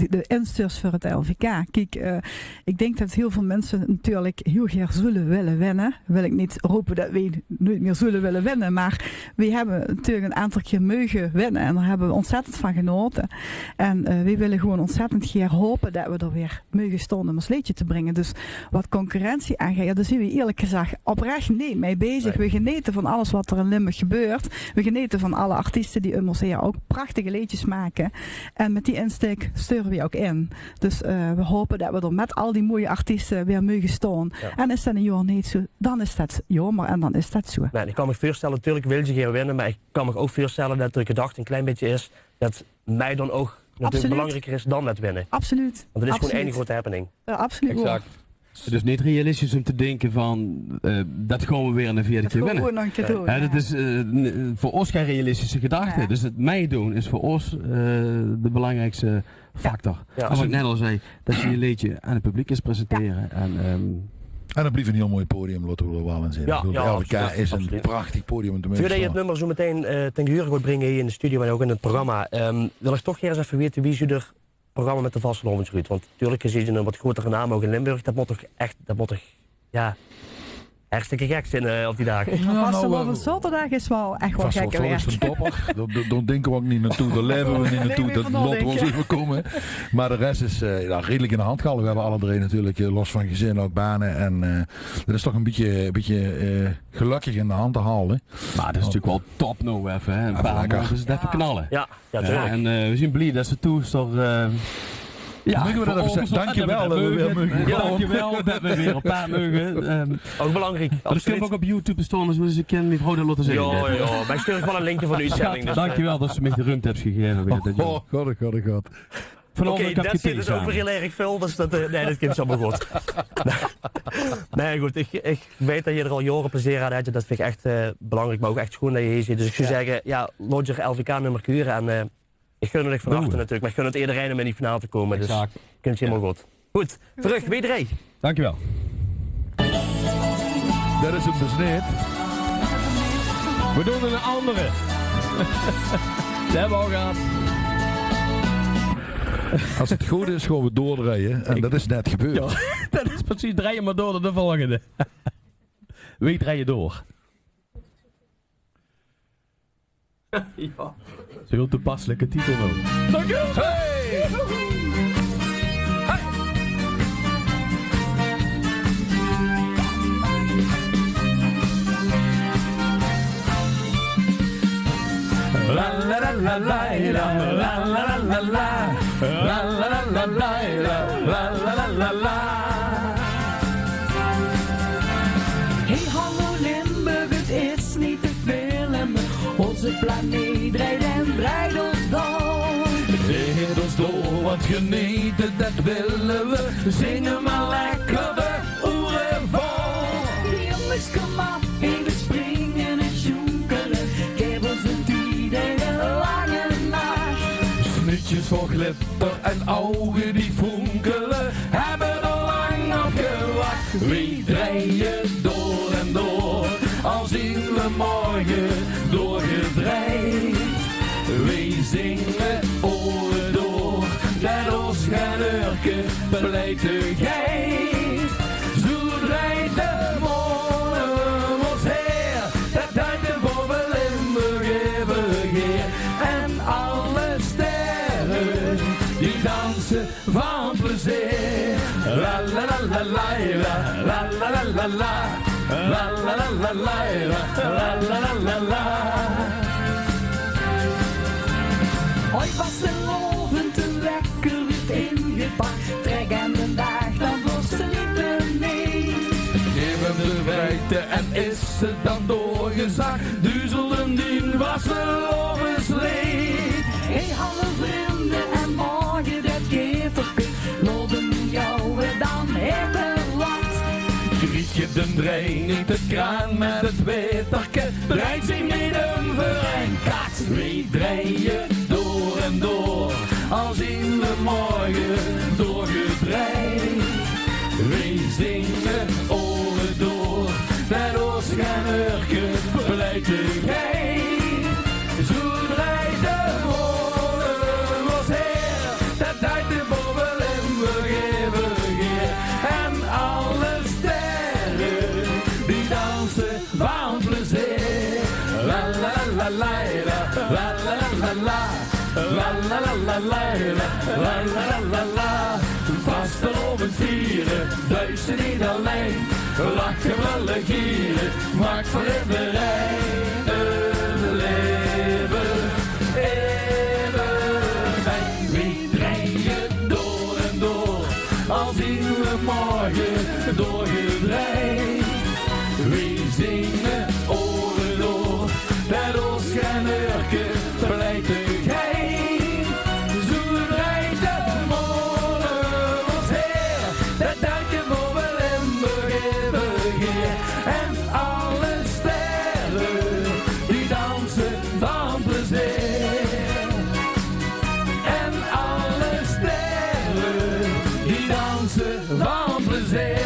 J: de insteurs voor het LVK. Kijk, ik denk dat heel veel mensen natuurlijk heel graag zullen willen winnen. Wil ik niet roepen dat we nooit meer zullen willen winnen, maar we hebben natuurlijk een aantal keer mogen winnen en daar hebben we ontzettend van genoten. En we willen gewoon ontzettend graag hopen dat we er weer mogen staan om ons liedje te brengen. Dus wat concurrentie aangaat, ja, daar zijn we eerlijk gezegd oprecht niet mee bezig. Nee. We genieten van alles wat er in Limburg gebeurt. We genieten van alle artiesten die ons hier ook prachtige liedjes maken. En met die insteek sturen we ook in. Dus we hopen dat we er met al die mooie artiesten weer mogen staan. Ja. En is dat een jaar niet zo, dan is dat jammer en dan is dat zo.
A: Nee, ik kan me voorstellen, natuurlijk wil je gaan winnen, maar ik kan me ook voorstellen dat de gedachte een klein beetje is dat mij dan ook natuurlijk belangrijker is dan het winnen.
J: Absoluut.
A: Want het is gewoon één grote happening.
J: Absoluut.
H: Exact. Het is niet realistisch om te denken van dat gaan we weer in de vierde keer winnen.
J: Nog een keer doen, ja.
H: Dat is voor ons geen realistische gedachte. Ja. Dus het meedoen is voor ons de belangrijkste factor. Ja. Als ik net al zei, dat je liedje aan het publiek is presenteren. Ja.
I: En dat blijft een heel mooi podium, laten we er wel in zitten.
A: Ja,
I: LVK is een prachtig podium om te
A: voordat je het nummer zo meteen ten gehore gaat brengen hier in de studio en ook in het programma, wil ik toch eens even weten wie je er programma met de vastelovens Ruud. Want natuurlijk is je een wat grotere naam ook in Limburg. Dat moet toch hartstikke gek zijn op die dagen.
J: Ja, vastelovens zaterdag is wel echt wel gek werk.
I: Vastelovens is een topper. Daar denken we ook niet naartoe. Daar leven we niet naartoe. Dat lot ons overkomen. Maar de rest is redelijk in de hand gehouden. We hebben alle drie natuurlijk los van gezin ook banen. En dat is toch een beetje gelukkig in de hand te halen.
H: Maar dat is natuurlijk wel top nou even. Hè. Een paar maanden is het even knallen.
A: Ja, tuurlijk.
H: En we zien blij dat ze toestel...
I: Ja, mogen we dat even zeggen? Dankjewel dat we weer mogen.
H: Ja, dankjewel dat we weer een paar mogen.
A: Ook belangrijk.
H: Dat kunnen we ook op YouTube staan, dus we kennen die vrouw dat laten zeggen.
A: Ja, maar ik stuur wel een linkje van de uitzending. Dus
H: dankjewel dat ze me de ruimte hebt gegeven.
I: God.
A: Oké, dat zit dus over heel erg veel, dus nee, dat kind is allemaal goed. Nee, goed, ik weet dat je er al jaren plezier aan hebt, dat vind ik echt belangrijk, maar ook echt schoon dat je hier zit. Dus ik zou zeggen, laat je LVK-nummer kuren en... ik gun het van achter natuurlijk, maar ik gun het iedereen om in die finale te komen. Dus ik vind het helemaal goed. Goed, terug, B3.
H: Dankjewel.
I: Dat is hem dus niet.
B: We doen een andere. Dat hebben we al gehad.
I: Als het goed is, gaan we doordraaien. En dat is net gebeurd.
B: Ja, dat is precies, draai je maar door naar de volgende. Wie draai je door?
A: Ja.
B: Zo'n toepasselijke titel ook.
I: Dank je! Hey!
B: La la la la la la la la la la la la la la la la.
K: Hey hallo Limburg, het is niet te veel en onze planeet draait en draait ons door.
B: Draait ons door, want genieten dat willen we. Zingen maar lekker de oren vol.
K: Jongens kom op, even springen en joekelen. Geef ons een tijdje lange nacht.
B: Snoetjes vol glitter en ogen die fonkelen. Hebben er lang op gewacht. Wie draaien door en door. Al zien we morgen doorgedraaid. We zingen oren door, dat ons gaan urken blijtigheid. Zo draait de molen ons heer, dat draait de boven Limburg even geer. En alle sterren, die dansen van plezier. La la la la la la la la la la. La la la la la la la la la la.
K: Hoi vastelovend te lekker wit ingepakt. Trek aan de dag, dan wordt ze niet niet.
B: Geef hem de wijte en is ze dan doorgezakt. Duzelden die vastelovenslied.
K: Hey hallo vrienden en morgen dat keterke. Loden jou weer dan eten wat.
B: Griet je de draai niet de kraan met het weterke. Draait zich niet een verein kat. Wie draaien door en door. Al zien we morgen doorgedraaid. Wie zingen oren door. Met ons gaan urken blijtigheid. Zo draait la la la la la la. Vastelovend vieren, duizend in een lijn. Lachen, willen gieren, maakt van in de rij. Een leven, eeuwigheid. Wie draaien door en door, al zien we morgen doorgedraaid. Wie zingen oren door, dat ons geen urke plechtigheid. Zo draait de molen ons heer, dat danken voor we Limburg even hier. En alle sterren die dansen van plezier. En alle sterren die dansen van plezier.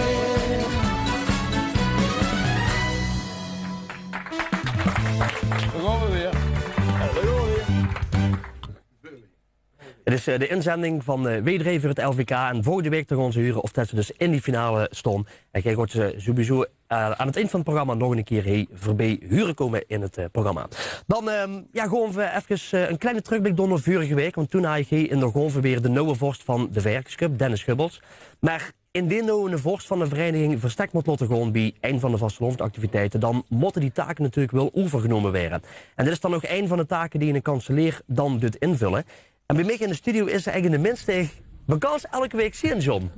A: Het is de inzending van W3 voor het LVK en volgende week te onze huren of dat ze dus in die finale stonden. En jij gaat ze sowieso aan het eind van het programma nog een keer voorbij huren komen in het programma. Dan gaan we even een kleine terugblik doen naar vorige week, want toen had je in de golven weer de nieuwe vorst van de Werkerscup, Dennis Gubbels. Maar indien nou een vorst van de vereniging verstek moet laten gaan bij een van de vastelovendactiviteiten, dan moeten die taken natuurlijk wel overgenomen worden. En dit is dan nog een van de taken die een kanselier dan doet invullen. En bij mij in de studio is er eigenlijk de minste vakantie elke week zien, John.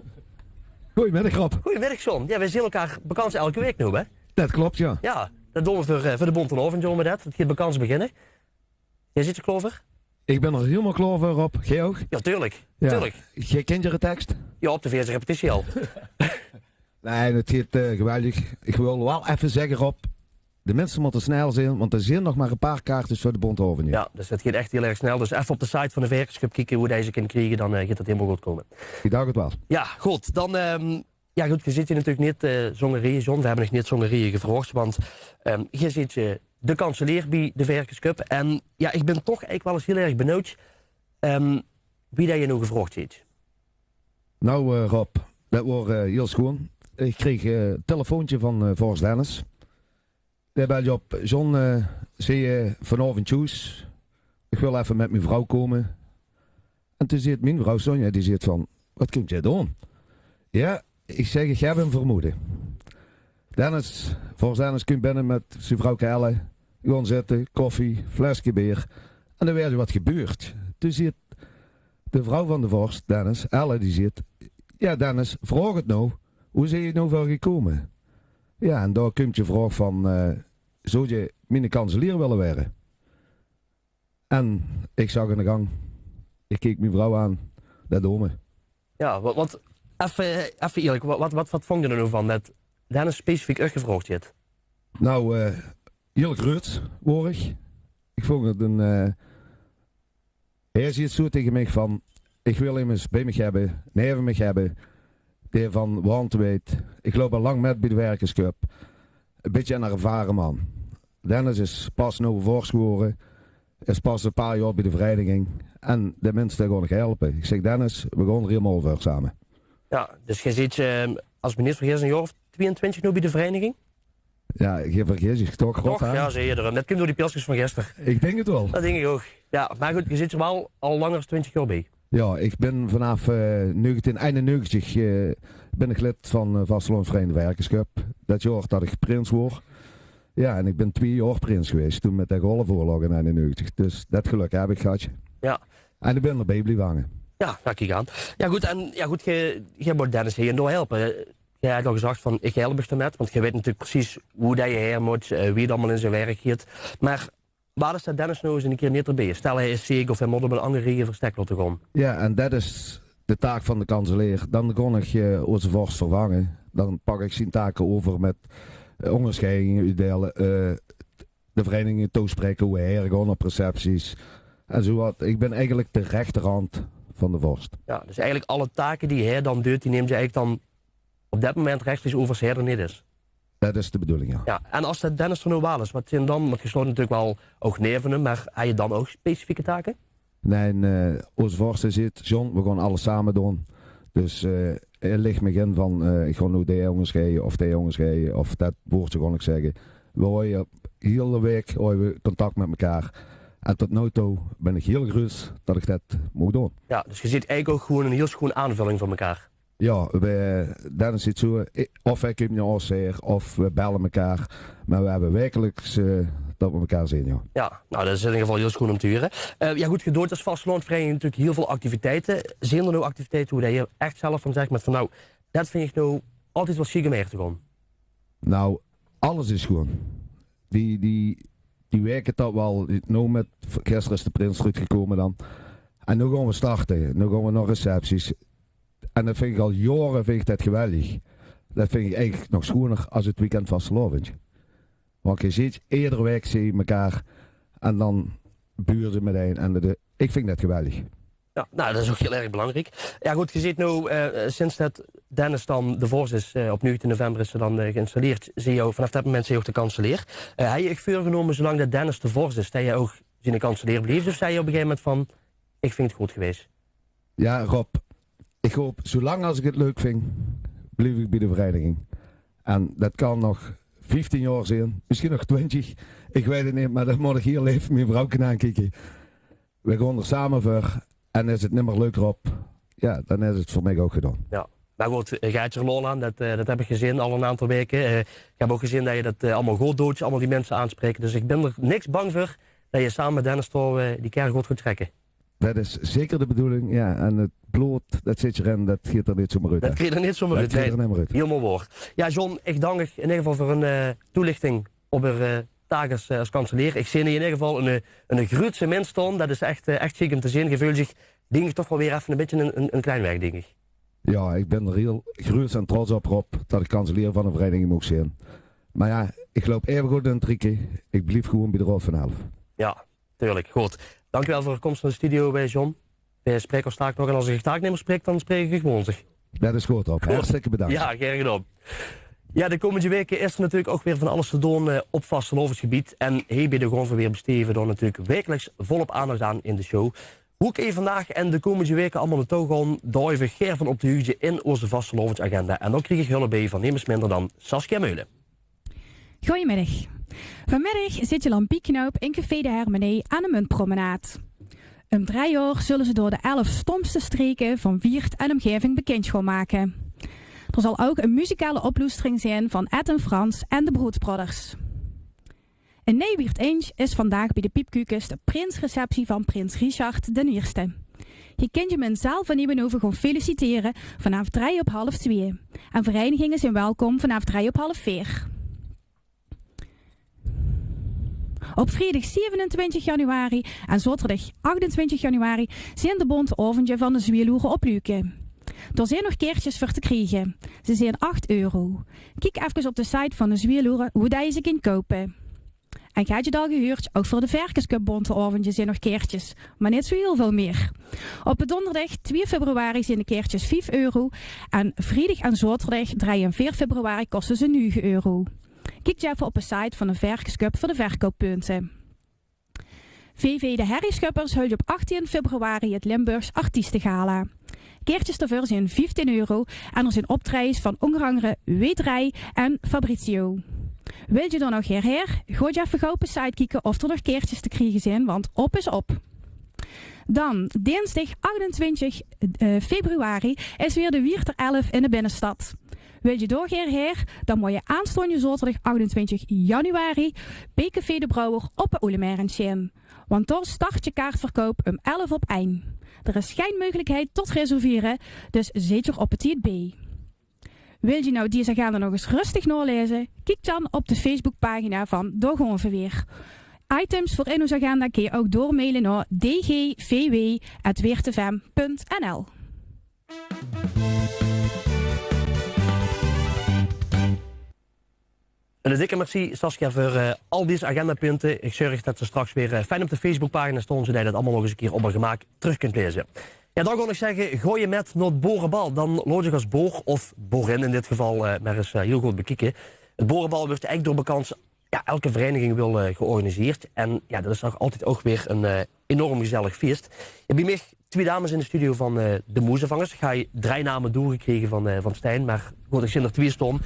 L: Goedemiddag, Rob.
A: Goedemiddag, John. Ja, wij zien elkaar vakantie elke week nu, hè?
L: Dat klopt, ja.
A: Ja, dat doen we voor de Bontenhoven, John, met dat. Het gaat vakantie beginnen. Jij zit er klaar voor?
L: Ik ben er helemaal klaar voor, Rob. Jij ook?
A: Ja, tuurlijk.
L: Ja.
A: Tuurlijk.
L: Jij kent je tekst?
A: Ja, op de 40 repetitie al.
L: Nee, het gaat geweldig. Ik wil wel even zeggen, Rob. De mensen moeten snel zijn, want er zijn nog maar een paar kaartjes voor de Bontenhoven.
A: Ja, dus dat gaat echt heel erg snel. Dus even op de site van de Werkerscup kijken hoe deze kunnen krijgen, dan gaat het helemaal goed komen.
L: Ik dacht het wel.
A: Ja, goed. Dan, ja goed, je zit hier natuurlijk niet zongerieën, John. We hebben nog niet zongerieën gevraagd, want je zit de kanselier bij de Werkerscup. En ja, ik ben toch eigenlijk wel eens heel erg benieuwd wie dat je nou gevraagd ziet.
L: Nou, Rob, dat wordt heel schoon. Ik kreeg een telefoontje van Vorst Dennis. Daar bel je op, John, zie je vanavond juice? Ik wil even met mijn vrouw komen. En toen zegt mijn vrouw Sonja, die zegt van, wat kunt jij doen? Ja, ik zeg, ik heb een vermoeden. Vorst Dennis komt binnen met zijn vrouw Kelle. Gewoon zitten, koffie, flesje bier. En dan werd er wat gebeurd. Toen zegt de vrouw van de vorst, Dennis, Elle, die zegt, ja Dennis, vraag het nou. Hoe zijn je nou voor gekomen? Ja, en daar komt je vraag van, zou je mijn kanselier willen worden? En ik zag in de gang, ik keek mijn vrouw aan, dat doen we.
A: Ja, want even eerlijk, wat vond je er nou van dat Dennis specifiek uitgevraagd heeft?
L: Nou, heel groot, hoor ik. Ik vond het een... hij ziet zo tegen mij van, ik wil immers bij me hebben, neven me hebben, die van want weet. Ik loop al lang met bij de Werkerscup. Een beetje een ervaren man. Dennis is pas nou voorschoren, is pas een paar jaar bij de vereniging. En de mensen gaan nog helpen. Ik zeg, Dennis, we gaan er helemaal voor samen.
A: Ja, dus je ziet, als ik me niet vergis, een jaar of 22 nu bij de vereniging?
L: Ja, ik vergis je toch.
A: Toch, ja, zie je er. Net komt door die pilsjes van gisteren.
L: Ik denk het wel.
A: Dat denk ik ook. Ja, maar goed, je zit er wel al langer dan 20 jaar bij.
L: Ja, ik ben vanaf 1991 ben ik lid van Vastelovensvereniging Werkerscup. Dat jaar dat ik prins word. Ja, en ik ben 2 jaar prins geweest toen met de golfoorlog in 91. Dus dat geluk heb ik gehad.
A: Ja.
L: En ik ben erbij blijven hangen.
A: Ja, dat kijk aan. Ja goed, en ja goed, je moet Dennis hier door helpen. Jij hebt al gezegd van, ik help je met, want je weet natuurlijk precies hoe dat je her moet, wie het allemaal in zijn werk gaat. Maar waar is dat Dennis nou eens een keer niet erbij? Stel hij is ziek of hij moet op een andere reden verstek laten gaan.
L: Ja, en dat is de taak van de kanselier. Dan kon ik onze vorst vervangen. Dan pak ik zijn taken over met onderscheidingen uitdelen, de verenigingen toespreken hoe hij hergaan op recepties. En zo wat. Ik ben eigenlijk de rechterhand van de vorst.
A: Ja, dus eigenlijk alle taken die hij dan doet, die neemt je eigenlijk dan op dat moment rechtstreeks over als hij er niet is.
L: Dat is de bedoeling, ja.
A: Ja, en als dat Dennis er nou wel is, wat zijn dan, want je sloot natuurlijk wel ook neer van hem, maar heb je dan ook specifieke taken?
L: Nee, onze vorst zit, John, we gaan alles samen doen. Dus er ligt me in van, ik ga nu de jongens geven of de jongens geven, of dat woordje kan ik zeggen. We houden heel de week we contact met elkaar. En tot nu toe ben ik heel gerust dat ik dat moet doen.
A: Ja, dus je ziet eigenlijk ook gewoon een heel schoon aanvulling van elkaar.
L: Ja, dan is het zo, of ik heb een afzeer, of we bellen elkaar. Maar we hebben wekelijks dat we elkaar zien, ja.
A: Ja, nou dat is in ieder geval heel schoon om te horen. Ja goed, gedood als vastelandvereniging natuurlijk heel veel activiteiten. Zijn er nou activiteiten hoe je echt zelf van zegt met van nou, dat vind ik nou altijd wel chic om mee te gaan?
L: Nou, alles is gewoon. Die werken dat wel. Nu met, gisteren is de prins eruit gekomen dan. En nu gaan we starten. Nu gaan we nog recepties. En dat vind ik al jaren vind ik dat geweldig. Dat vind ik eigenlijk nog schoner als het weekend vastelovend. Want je ziet, eerder week zie je elkaar en dan buurden meteen. En ik vind dat geweldig.
A: Ja, nou, dat is ook heel erg belangrijk. Ja goed, je ziet nu, sinds dat Dennis dan de Vos is, op 19 november is ze dan geïnstalleerd, zie je ook, vanaf dat moment zie je ook de kanselier. Heb je echt voorgenomen, zolang dat Dennis de Vos is, dat je ook zijn kanselier blijft? Of zei je op een gegeven moment van, ik vind het goed geweest?
L: Ja, Rob, ik hoop, zolang als ik het leuk vind, blijf ik bij de vereniging. En dat kan nog 15 jaar zijn, misschien nog 20. Ik weet het niet, maar dat moet ik hier even mijn vrouw kunnen aankijken. We gaan er samen voor. En is het niet meer leuk erop, ja, dan is het voor mij ook gedaan.
A: Ja, maar goed, gaat je er lol aan, dat heb ik gezien al een aantal weken. Ik heb ook gezien dat je dat allemaal goed doet, allemaal die mensen aanspreken. Dus ik ben er niks bang voor dat je samen met Dennis die kerk goed trekken.
L: Dat is zeker de bedoeling, ja. En het bloed, dat zit erin, dat gaat er niet zomaar uit.
A: Dat gaat er niet zomaar uit.
L: Dat gaat er niet meer uit.
A: Helemaal woord. Ja, John, ik dank je in ieder geval voor een toelichting op er taak als kanselier. Ik zie in ieder geval een grootse mens staan. Dat is echt chic om te zien. Je voelt zich, denk ik, toch wel weer even een beetje een klein werk, denk ik.
L: Ja, ik ben er heel groot en trots op, Rob, dat ik kanselier van een vereniging mag zijn. Maar ja, ik loop even goed in het triekje. Ik blijf gewoon bij de rol van 11.
A: Ja, tuurlijk. Goed. Dankjewel voor de komst naar de studio bij John. We spreken ons taak nog. En als ik taaknemer spreek, dan spreek ik gewoon zich.
L: Dat is goed, Rob. Hartstikke bedankt.
A: Ja, graag gedaan. Ja, de komende weken is er natuurlijk ook weer van alles te doen op vastelovensgebied. En hier bij de Grond weer besteven dan natuurlijk wekelijks volop aandacht aan in de show. Hoe kun je vandaag en de komende weken allemaal naartoe gaan, duiven Ger van op de Huge in onze vastelovensagenda. En dan krijg ik hulp bij van niemand minder dan Saskia Meulen.
M: Goedemiddag. Vanmiddag zit je Lampieknoop in Café de Hermenee aan de Muntpromenade. Om 3 uur zullen ze door de 11 stomste streken van Wiert en omgeving bekend gaan maken. Er zal ook een muzikale oploestering zijn van Ed en Frans en de Broedsbrothers. In Nijwiert Inch is vandaag bij de Piepkukes de prinsreceptie van prins Richard I. Je kunt je in zaal van Nieuwenhoven gaan feliciteren vanaf 2:30. En verenigingen zijn welkom vanaf 3:30. Op vrijdag 27 januari en zaterdag 28 januari zijn de bonte oventje van de Zwieloeren op Luken. Er zijn nog keertjes voor te krijgen. Ze zijn €8. Kijk even op de site van de Zwieloeren hoe je ze kunt kopen. En gaat je daar gehuurd, ook voor de Verkenscup bonte oventjes zijn nog keertjes, maar niet zo heel veel meer. Op donderdag 2 februari zijn de keertjes €5 en vrijdag en zaterdag 3 en 4 februari kosten ze €9. Kijk je even op de site van de Verkenscup voor de verkooppunten. VV de Herrieschuppers houdt op 18 februari het Limburgs Artiestengala. Keertjes daarvoor zijn €15 en er zijn optredens van onder andere W3 en Fabrizio. Wil je dan nog her? Gooi je even gauw op de site kijken of er nog keertjes te krijgen zijn, want op is op. Dan, dinsdag 28 februari is weer de Wierter 11 in de binnenstad. Wil je doorgaan her, dan moet je aanstaande zaterdag 28 januari bij Café de Brouwer op de Oelemerend zijn. Want daar start je kaartverkoop om 11:01. Er is geen mogelijkheid tot reserveren, dus zet je op het tijd bij. Wil je nou deze agenda nog eens rustig nalezen? Kijk dan op de Facebookpagina van Doorgonverweer. Items voor in onze agenda kun je ook doormailen naar dgvw@weertefm.nl.
A: En een dikke merci Saskia voor al deze agendapunten. Ik zorg dat ze straks weer fijn op de Facebookpagina staan, zodat je dat allemaal nog eens een keer op een gemak terug kunt lezen. Ja, dan kan ik zeggen, gooi je met naar het borenbal. Dan lood je als boor, of borin in dit geval, maar eens heel goed bekijken. Het borenbal wordt eigenlijk door bekend, ja, elke vereniging wil georganiseerd. En ja, dat is nog altijd ook weer een enorm gezellig feest. Je hebt bij mij 2 dames in de studio van de Moezevangers. Ik ga je 3 namen doorgekregen van Stijn, maar goed, ik zie er 2 staan.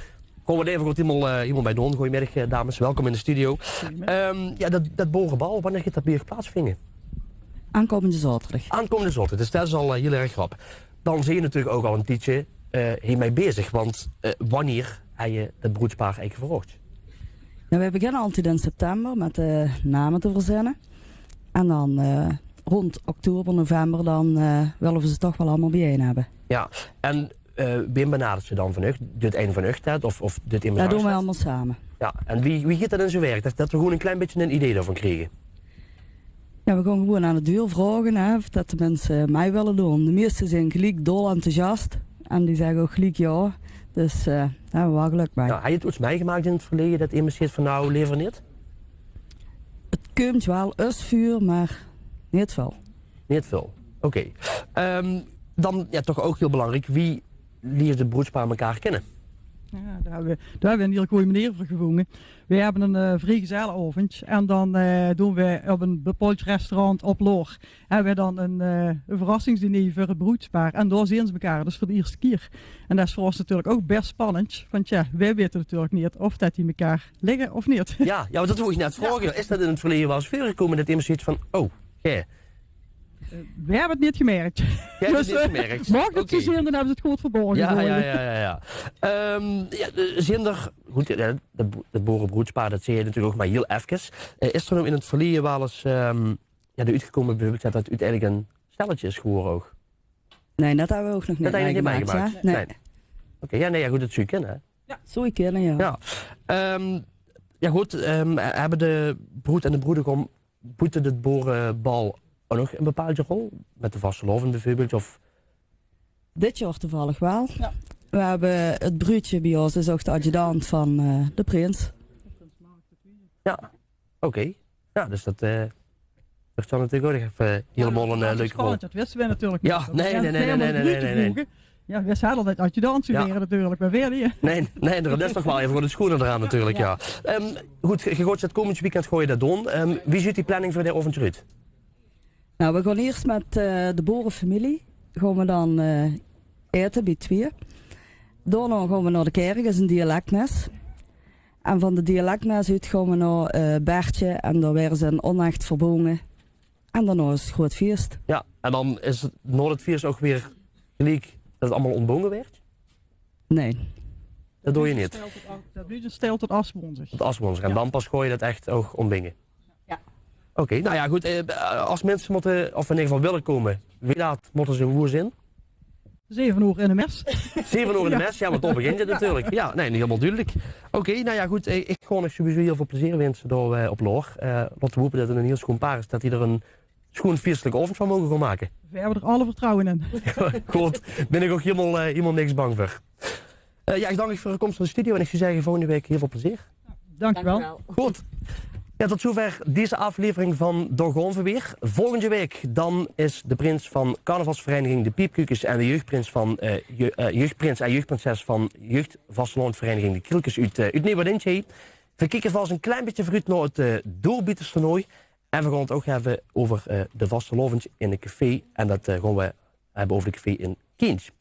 A: Gewoon even goed iemand bij Don. Goedemiddag dames, welkom in de studio. Dat borenbal, wanneer gaat dat bij je plaatsvinden?
N: Aankomende zaterdag.
A: Aankomende zaterdag, dus dat is al heel erg grap. Dan zie je natuurlijk ook al een tijdje hiermee bezig, want wanneer heb je het broedspaar eigenlijk verwacht?
N: Ja, wij beginnen altijd in september met de namen te verzinnen. En dan rond oktober, november, dan willen we ze toch wel allemaal bijeen hebben.
A: Ja, en wie benadert ze dan van u? Dit een van u of dit iemand?
N: Dat doen we allemaal samen.
A: Ja, en wie gaat dat in zijn werk? Dat we gewoon een klein beetje een idee daarvan krijgen.
N: Ja, we gaan gewoon aan de deur vragen hè, of dat de mensen mij willen doen. De meesten zijn gelijk dol enthousiast. En die zeggen ook gelijk ja. Dus daar hebben we wel geluk bij.
A: Nou, heb je het ooit meegemaakt in het verleden dat iemand zegt van nou, liever niet?
N: Het komt wel eens vuur, maar niet veel.
A: Niet veel, oké. Dan toch ook heel belangrijk, wie leert de broedspaar elkaar kennen?
O: Ja, daar hebben we een heel goede manier voor gevonden. We hebben een vrijgezellenavond en dan doen we op een bepaald restaurant op Loor. Hebben we dan een verrassingsdiner voor het broedspaar. En daar zien ze elkaar, dus voor de eerste keer. En dat is voor ons natuurlijk ook best spannend. Want ja, wij weten natuurlijk niet of dat die elkaar liggen of niet.
A: Ja, maar dat wil ik net vragen. Ja. Is dat in het verleden wel eens veel gekomen dat iemand ziet van, oh, ja.
O: We hebben het niet gemerkt.
A: Jij hebt het niet gemerkt?
O: Mag het zo zien, dan hebben ze het goed verborgen.
A: Ja. Zinder, goed, het boerenbroedspaar, dat zie je natuurlijk ook maar heel even. Is er nou in het verleden wel eens uitgekomen bijvoorbeeld dat het uiteindelijk een stelletje is geworden ook?
N: Nee, dat hebben we ook nog niet meegemaakt. Ja? Nee.
A: Oké, goed, dat zou je kennen, hè?
N: Ja, zou je kennen, ja.
A: Hebben de broed en de broedegom boeten het boerenbal ook nog een bepaalde rol? Met de vastelovend bijvoorbeeld? Of?
N: Dit jaar toevallig wel. Ja. We hebben het bruidje bij ons, is ook de adjudant van de prins.
A: Ja, oké. Ja, dus dat is dan natuurlijk ook even helemaal een leuke rol.
O: Dat wisten we natuurlijk niet.
A: Ja, nee.
O: Ja, we zouden altijd adjudant leren natuurlijk, maar weer niet.
A: Nee, dat is toch wel even voor de schoenen eraan natuurlijk, ja. Goed, je gaat het komend weekend gooi je dat doen. Wie ziet die planning voor de avondje uit?
N: Nou, we gaan eerst met de boerenfamilie. Gaan we dan eten bij 2. Daarna gaan we naar de kerk, dat is een dialectmes. En van de dialectmes uit gaan we naar Bertje en daar werden ze een onacht verbonden. En daarna is het groot feest.
A: Ja, en dan is het na het feest ook weer gelijk dat het allemaal ontbonden werd?
N: Nee.
A: Dat doe je niet?
O: Dat nu stelt tot asbonzig.
A: Tot asbonzig. En dan pas gooi je dat echt ook ontbingen?
N: Ja.
A: Oké, nou ja goed. Als mensen moeten, of in ieder geval willen komen, wie laat moeten ze een woers in?
O: 7 uur in de mes.
A: 7 uur in de mes, ja, want dan begint het natuurlijk. Ja, nee, niet helemaal duidelijk. Oké, nou ja goed. Ik ga nog sowieso heel veel plezier wensen door op Loor. Laten we hopen dat het een heel schoon paar is, dat hij er een schoon feestelijke avond van mogen gaan maken.
O: We hebben er alle vertrouwen in.
A: Goed, ben ik ook helemaal niks bang voor. Ik dank je voor de komst van de studio en ik zou zeggen volgende week heel veel plezier.
O: Dankjewel.
A: Goed. Ja, tot zover deze aflevering van Doorgonven weer. Volgende week dan is de prins van carnavalsvereniging De Piepkukes en de jeugdprins en jeugdprinses van jeugdvastelandvereniging De Krielkes uit Nieuwerdintje. We kijken vast een klein beetje vooruit naar het doorbieterstoernooi. En we gaan het ook hebben over de vastelovend in een café. En dat gaan we hebben over de café in Kiens.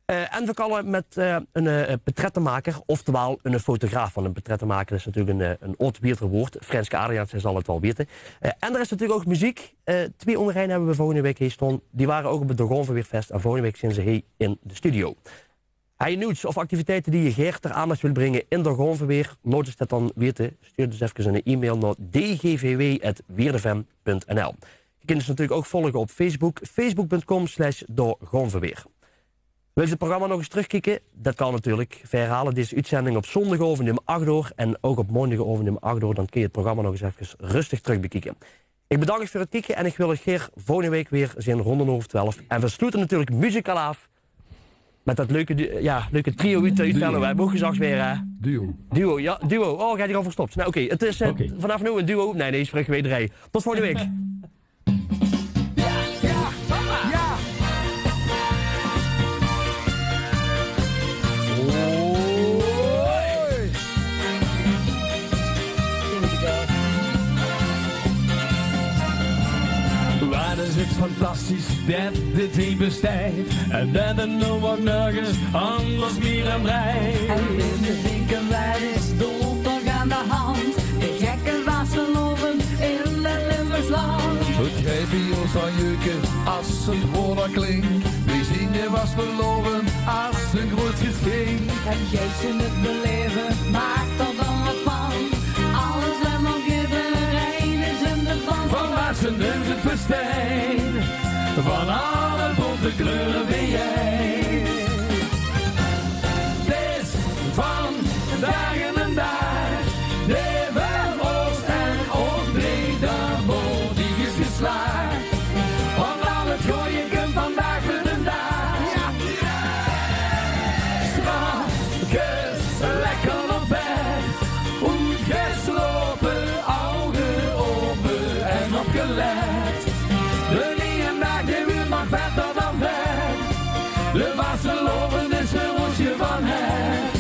A: En we kallen met een portrettenmaker, oftewel een fotograaf van een portrettenmaker. Dat is natuurlijk een oud-Bierter woord. Franske Adriaans zal het wel weten. En er is natuurlijk ook muziek. 2 onderrijden hebben we volgende week hier staan. Die waren ook op het Doorgonvenweerfest. En volgende week zijn ze hier in de studio. Heb je nieuws of activiteiten die je graag ter aandacht wil brengen in Doorgonvenweer? Laat ons dat dan weten. Stuur dus even een e-mail naar dgvw@weerdefm.nl. Je kunt ons natuurlijk ook volgen op Facebook. Facebook.com/Doorgonvenweer. Wil je het programma nog eens terugkijken? Dat kan natuurlijk. We herhalen deze uitzending op zondagavond om 8 uur en ook op maandagavond om 8 uur. Dan kun je het programma nog eens even rustig terugbekijken. Ik bedank je voor het kijken en ik wil graag volgende week weer zien rond 11:30. En we sluiten natuurlijk muzikaal af met dat leuke trio uit Venlo. We hebben ook gezegd weer... Duo. Oh, gaat hij al verstopt? Nou oké, het is vanaf nu een duo. Nee, is vruchtwederij. Tot volgende week.
B: Is het fantastisch dat dit hier bestaat en dat er nog wat nergens anders meer aan rijdt. En in de winkel van jeuken als het woord klinkt. We zien je was verloren als een groot geschenk.
K: En juist in het beleven, maak er dan wat van. Alles en nog iedereen is in de band.
B: Van Maarsen is het festijn, van alle bonte kleuren ben jij. Het is van dag en dag, de Oost en Oostdreek, de boot die is geslaagd. Want al het gooien kunt vandaag voor de dag. Strakjes, lekker op bed, goed geslopen, ogen open en opgelet. De nieuwe dag die weer mag verder dan vet. De vasteloven is een roosje van het.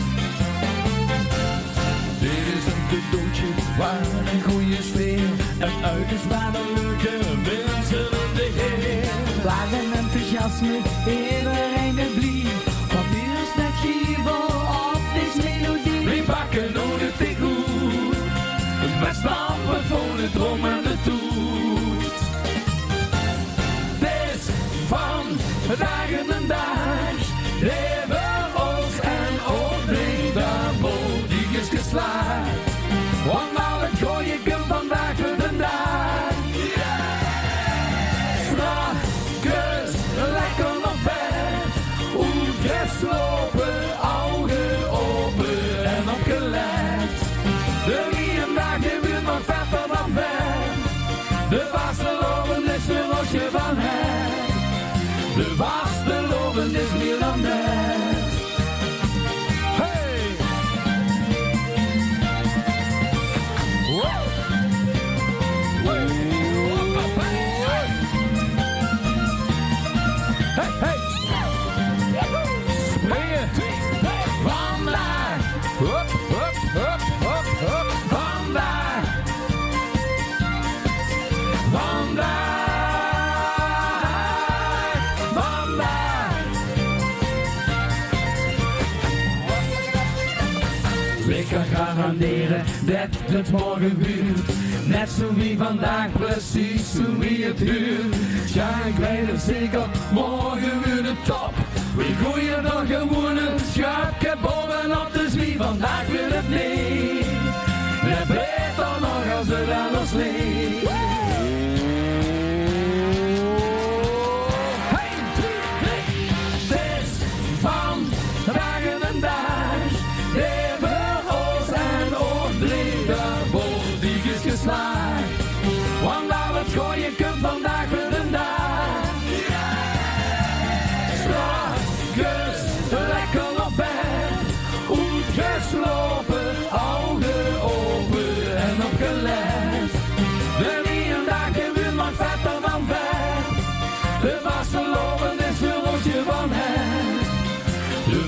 B: Dit is een cadeautje waar een goede sfeer en uitgespaarde leuke mensen in de heer.
K: Waar een enthousiasme, iedereen het blieb. Wat is net giebel op deze melodie.
B: We pakken hoe het te goed, met stampen voor de trom en de toet. Het is van dagen en dag, leven ons en opdringt de boot die is geslaagd. Want al het gooien kunt vandaag voor de dag. Strakjes, lekker op bed, goed geslopen, ogen open en opgelet. De dag die weer nog verder dan vet. De vasteloven is een roosje van het. De vasteloven is meer dan net. Hey! Wow! Hey, hey! Springen! Vandaag! Hop, hop, hop, hop, hop! Vandaag! Vandaag! Vandaag! Ik kan garanderen dat het morgen duurt. Net zo wie vandaag, precies zo wie het huurt. Ja, ik weet het zeker, morgen weer de top. We gooien nog gewoon een schapje bovenop, dus wie vandaag wil het niet. Het beter nog als het anders ligt. Hey, 2, 3. Het is van dagen en dag. Leven Oost en Oostdreek, de boot die is geslaagd. Want al het gooien kunt vandaag voor de dag. Strakjes, lekker op bed, goed geslopen, ogen open en opgelet. De nieuwe dag die weer nog vetter dan vet. De vasteloven is een roosje van het. De